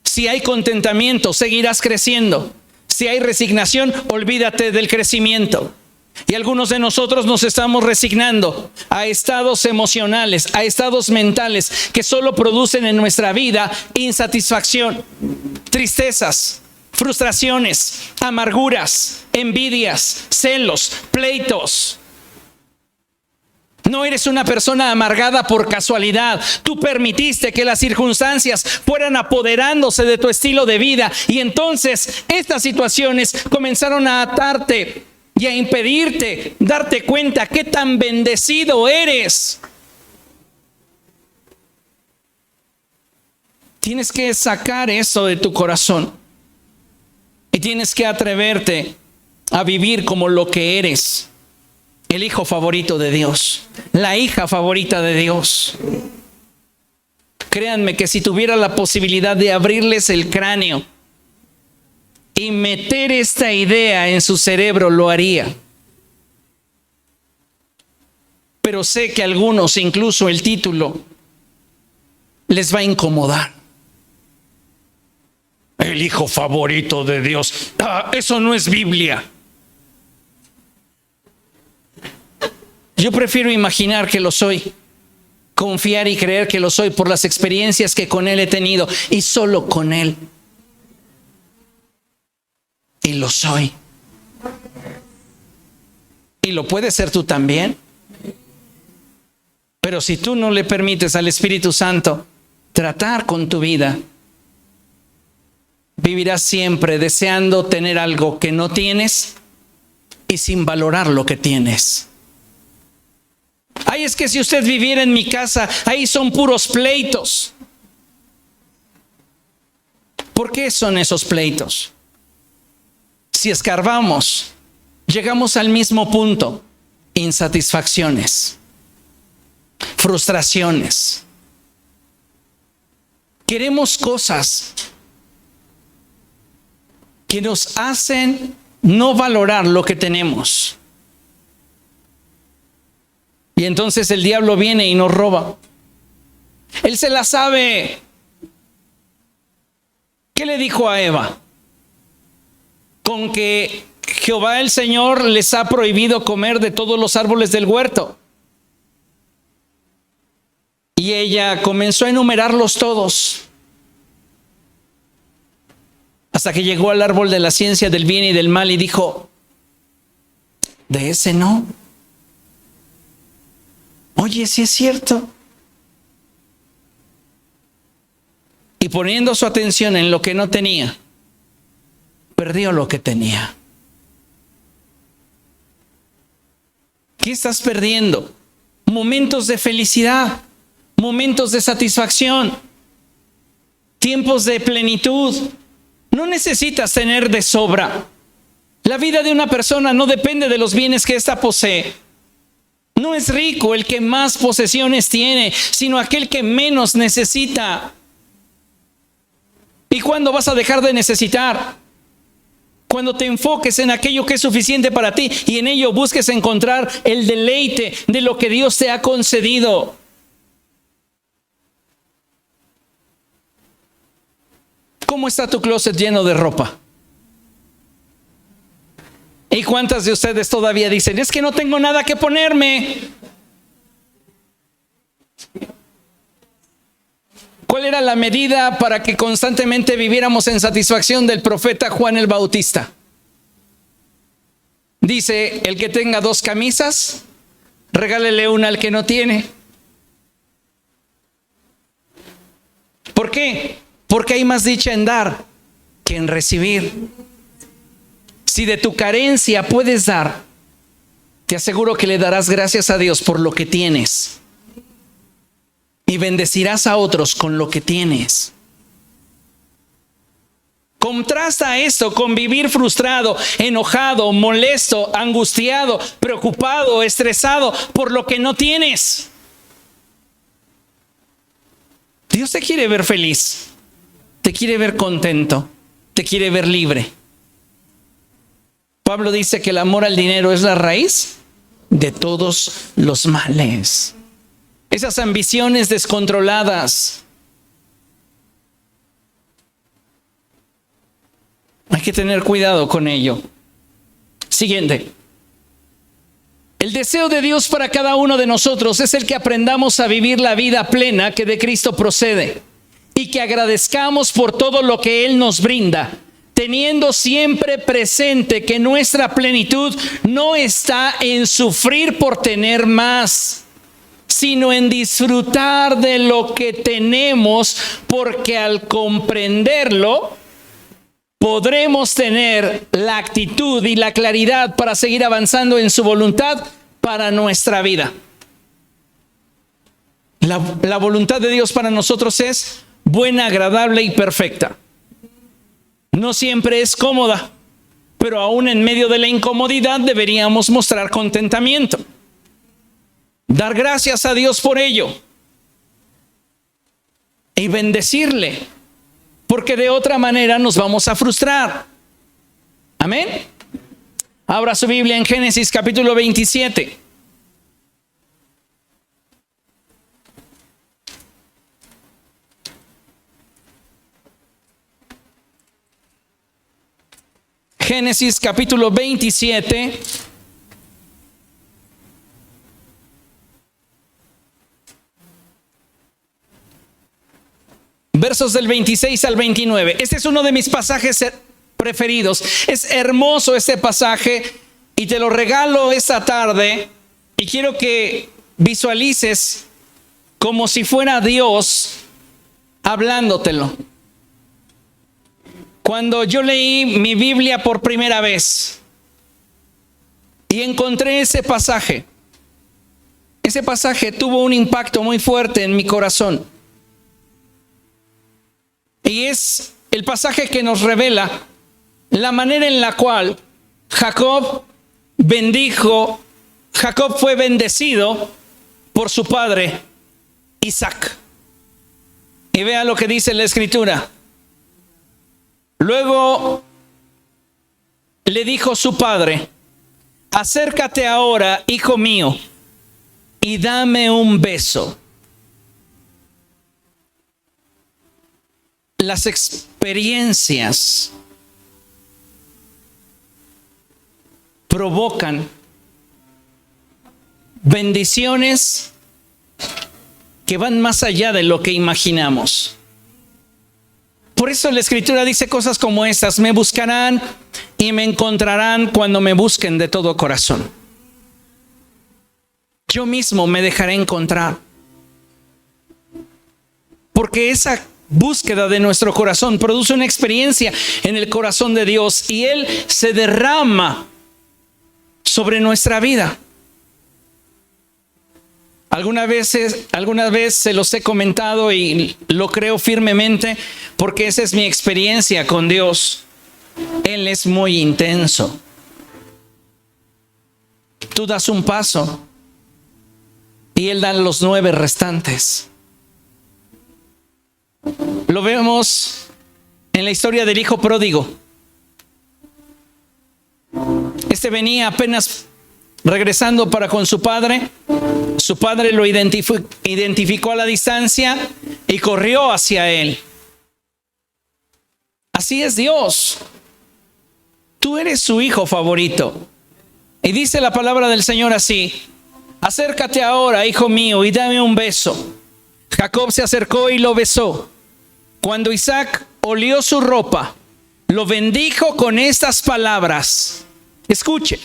Si hay contentamiento, seguirás creciendo. Si hay resignación, olvídate del crecimiento. Y algunos de nosotros nos estamos resignando a estados emocionales, a estados mentales que solo producen en nuestra vida insatisfacción, tristezas, frustraciones, amarguras, envidias, celos, pleitos. No eres una persona amargada por casualidad. Tú permitiste que las circunstancias fueran apoderándose de tu estilo de vida y entonces estas situaciones comenzaron a atarte y a impedirte darte cuenta qué tan bendecido eres. Tienes que sacar eso de tu corazón y tienes que atreverte a vivir como lo que eres. El hijo favorito de Dios, la hija favorita de Dios. Créanme que si tuviera la posibilidad de abrirles el cráneo y meter esta idea en su cerebro, lo haría. Pero sé que a algunos, incluso el título, les va a incomodar. El hijo favorito de Dios. Eso no es Biblia. Yo prefiero imaginar que lo soy, confiar y creer que lo soy por las experiencias que con Él he tenido y solo con Él. Y lo soy. Y lo puedes ser tú también. Pero si tú no le permites al Espíritu Santo tratar con tu vida, vivirás siempre deseando tener algo que no tienes y sin valorar lo que tienes. Ay, es que si usted viviera en mi casa, ahí son puros pleitos. ¿Por qué son esos pleitos? Si escarbamos, llegamos al mismo punto: insatisfacciones, frustraciones. Queremos cosas que nos hacen no valorar lo que tenemos. Y entonces el diablo viene y nos roba. Él se la sabe. ¿Qué le dijo a Eva? Con que Jehová el Señor les ha prohibido comer de todos los árboles del huerto. Y ella comenzó a enumerarlos todos, hasta que llegó al árbol de la ciencia del bien y del mal y dijo: de ese no. Oye, sí es cierto. Y poniendo su atención en lo que no tenía, perdió lo que tenía. ¿Qué estás perdiendo? Momentos de felicidad, momentos de satisfacción, tiempos de plenitud. No necesitas tener de sobra. La vida de una persona no depende de los bienes que ésta posee. No es rico el que más posesiones tiene, sino aquel que menos necesita. ¿Y cuándo vas a dejar de necesitar? Cuando te enfoques en aquello que es suficiente para ti y en ello busques encontrar el deleite de lo que Dios te ha concedido. ¿Cómo está tu closet lleno de ropa? ¿Y cuántas de ustedes todavía dicen: es que no tengo nada que ponerme? ¿Cuál era la medida para que constantemente viviéramos en satisfacción del profeta Juan el Bautista? Dice: el que tenga 2 camisas, regálele una al que no tiene. ¿Por qué? Porque hay más dicha en dar que en recibir. Si de tu carencia puedes dar, te aseguro que le darás gracias a Dios por lo que tienes. Y bendecirás a otros con lo que tienes. Contrasta esto con vivir frustrado, enojado, molesto, angustiado, preocupado, estresado por lo que no tienes. Dios te quiere ver feliz, te quiere ver contento, te quiere ver libre. Pablo dice que el amor al dinero es la raíz de todos los males. Esas ambiciones descontroladas. Hay que tener cuidado con ello. Siguiente. El deseo de Dios para cada uno de nosotros es el que aprendamos a vivir la vida plena que de Cristo procede y que agradezcamos por todo lo que Él nos brinda, teniendo siempre presente que nuestra plenitud no está en sufrir por tener más, sino en disfrutar de lo que tenemos, porque al comprenderlo, podremos tener la actitud y la claridad para seguir avanzando en su voluntad para nuestra vida. La voluntad de Dios para nosotros es buena, agradable y perfecta. No siempre es cómoda, pero aún en medio de la incomodidad deberíamos mostrar contentamiento. Dar gracias a Dios por ello y bendecirle, porque de otra manera nos vamos a frustrar. Amén. Abra su Biblia en Génesis capítulo 27. Génesis capítulo 27. Versos del 26 al 29. Este es uno de mis pasajes preferidos. Es hermoso este pasaje y te lo regalo esta tarde. Y quiero que visualices como si fuera Dios hablándotelo. Cuando yo leí mi Biblia por primera vez y encontré ese pasaje tuvo un impacto muy fuerte en mi corazón. Y es el pasaje que nos revela la manera en la cual Jacob fue bendecido por su padre Isaac. Y vea lo que dice la Escritura. Luego le dijo su padre: acércate ahora, hijo mío, y dame un beso. Las experiencias provocan bendiciones que van más allá de lo que imaginamos. Por eso la Escritura dice cosas como estas: me buscarán y me encontrarán cuando me busquen de todo corazón. Yo mismo me dejaré encontrar. Porque esa búsqueda de nuestro corazón produce una experiencia en el corazón de Dios y Él se derrama sobre nuestra vida. Alguna vez se los he comentado y lo creo firmemente, porque esa es mi experiencia con Dios. Él es muy intenso. Tú das un paso y Él da los 9 restantes. Lo vemos en la historia del hijo pródigo. Este venía apenas regresando para con su padre. Su padre lo identificó a la distancia y corrió hacia él. Así es Dios. Tú eres su hijo favorito. Y dice la palabra del Señor así: acércate ahora, hijo mío, y dame un beso. Jacob se acercó y lo besó. Cuando Isaac olió su ropa, lo bendijo con estas palabras. Escuche: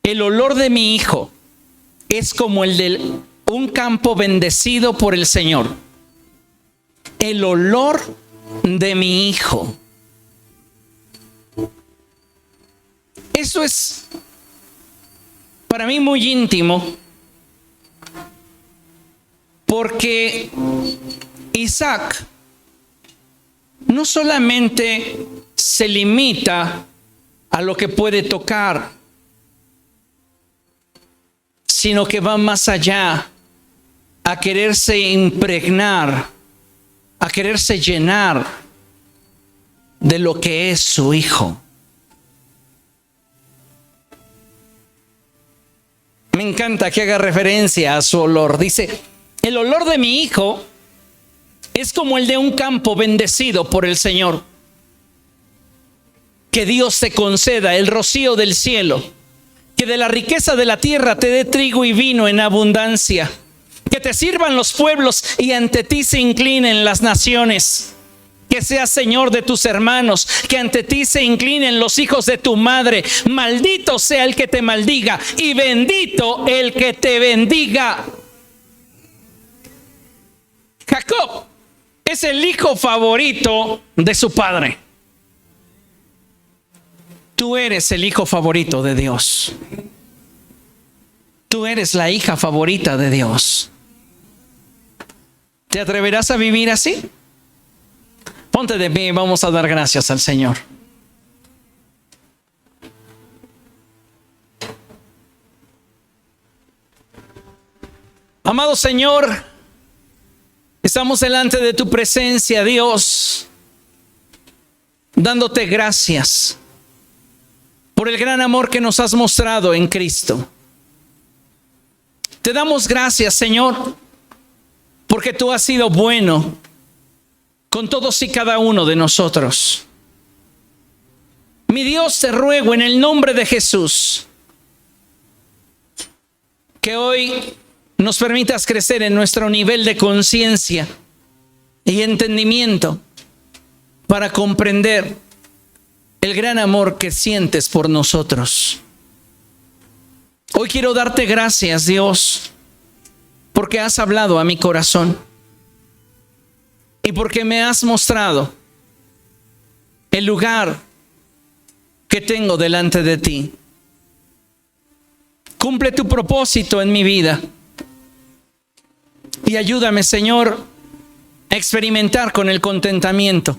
el olor de mi hijo es como el de un campo bendecido por el Señor. El olor de mi hijo. Eso es para mí muy íntimo, porque Isaac no solamente se limita a lo que puede tocar, sino que va más allá, a quererse impregnar, a quererse llenar de lo que es su hijo. Me encanta que haga referencia a su olor. Dice: el olor de mi hijo es como el de un campo bendecido por el Señor. Que Dios te conceda el rocío del cielo, que de la riqueza de la tierra te dé trigo y vino en abundancia, que te sirvan los pueblos y ante ti se inclinen las naciones, que seas Señor de tus hermanos, que ante ti se inclinen los hijos de tu madre. Maldito sea el que te maldiga y bendito el que te bendiga. Jacob es el hijo favorito de su padre. Tú eres el hijo favorito de Dios. Tú eres la hija favorita de Dios. ¿Te atreverás a vivir así? Ponte de pie y vamos a dar gracias al Señor. Amado Señor, estamos delante de tu presencia, Dios, dándote gracias por el gran amor que nos has mostrado en Cristo. Te damos gracias, Señor, porque tú has sido bueno con todos y cada uno de nosotros. Mi Dios, te ruego en el nombre de Jesús que hoy nos permitas crecer en nuestro nivel de conciencia y entendimiento para comprender el gran amor que sientes por nosotros. Hoy quiero darte gracias, Dios, porque has hablado a mi corazón y porque me has mostrado el lugar que tengo delante de ti. Cumple tu propósito en mi vida y ayúdame, Señor, a experimentar con el contentamiento.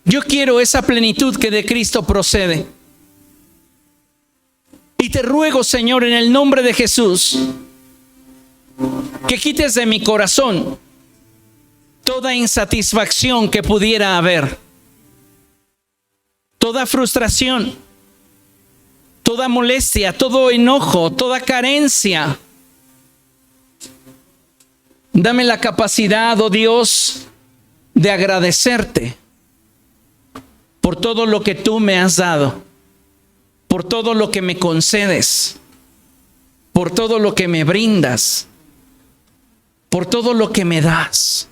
Yo quiero esa plenitud que de Cristo procede. Y te ruego, Señor, en el nombre de Jesús, que quites de mi corazón toda insatisfacción que pudiera haber, toda frustración, toda molestia, todo enojo, toda carencia. Dame la capacidad, oh Dios, de agradecerte por todo lo que tú me has dado, por todo lo que me concedes, por todo lo que me brindas. por todo lo que me das.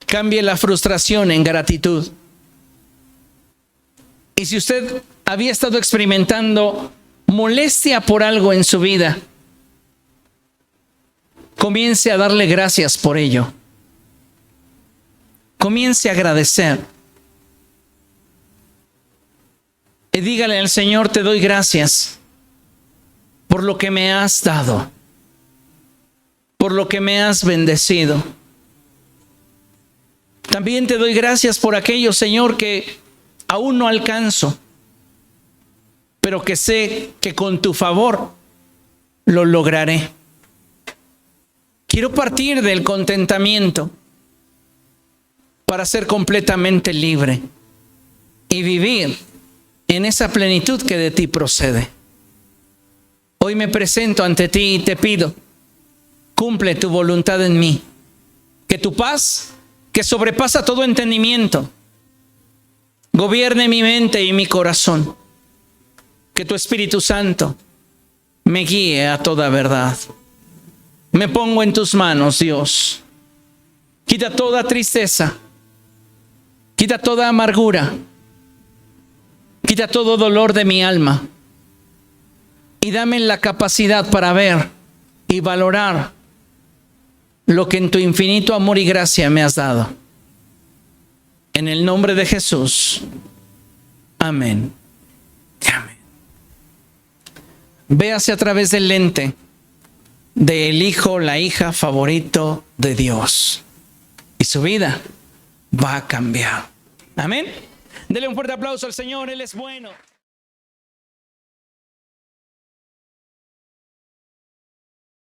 Cambie la frustración en gratitud. Y si usted había estado experimentando molestia por algo en su vida, comience a darle gracias por ello. Comience a agradecer. Y dígale al Señor: te doy gracias por lo que me has dado, por lo que me has bendecido. También te doy gracias por aquello, Señor, que aún no alcanzo, pero que sé que con tu favor lo lograré. Quiero partir del contentamiento para ser completamente libre y vivir en esa plenitud que de ti procede. Hoy me presento ante ti y te pido: cumple tu voluntad en mí. Que tu paz, que sobrepasa todo entendimiento, gobierne mi mente y mi corazón. Que tu Espíritu Santo me guíe a toda verdad. Me pongo en tus manos, Dios. Quita toda tristeza, quita toda amargura, quita todo dolor de mi alma y dame la capacidad para ver y valorar lo que en tu infinito amor y gracia me has dado. En el nombre de Jesús. Amén. Amén. Véase a través del lente del hijo, la hija favorito de Dios. Y su vida va a cambiar. Amén. Dele un fuerte aplauso al Señor, Él es bueno.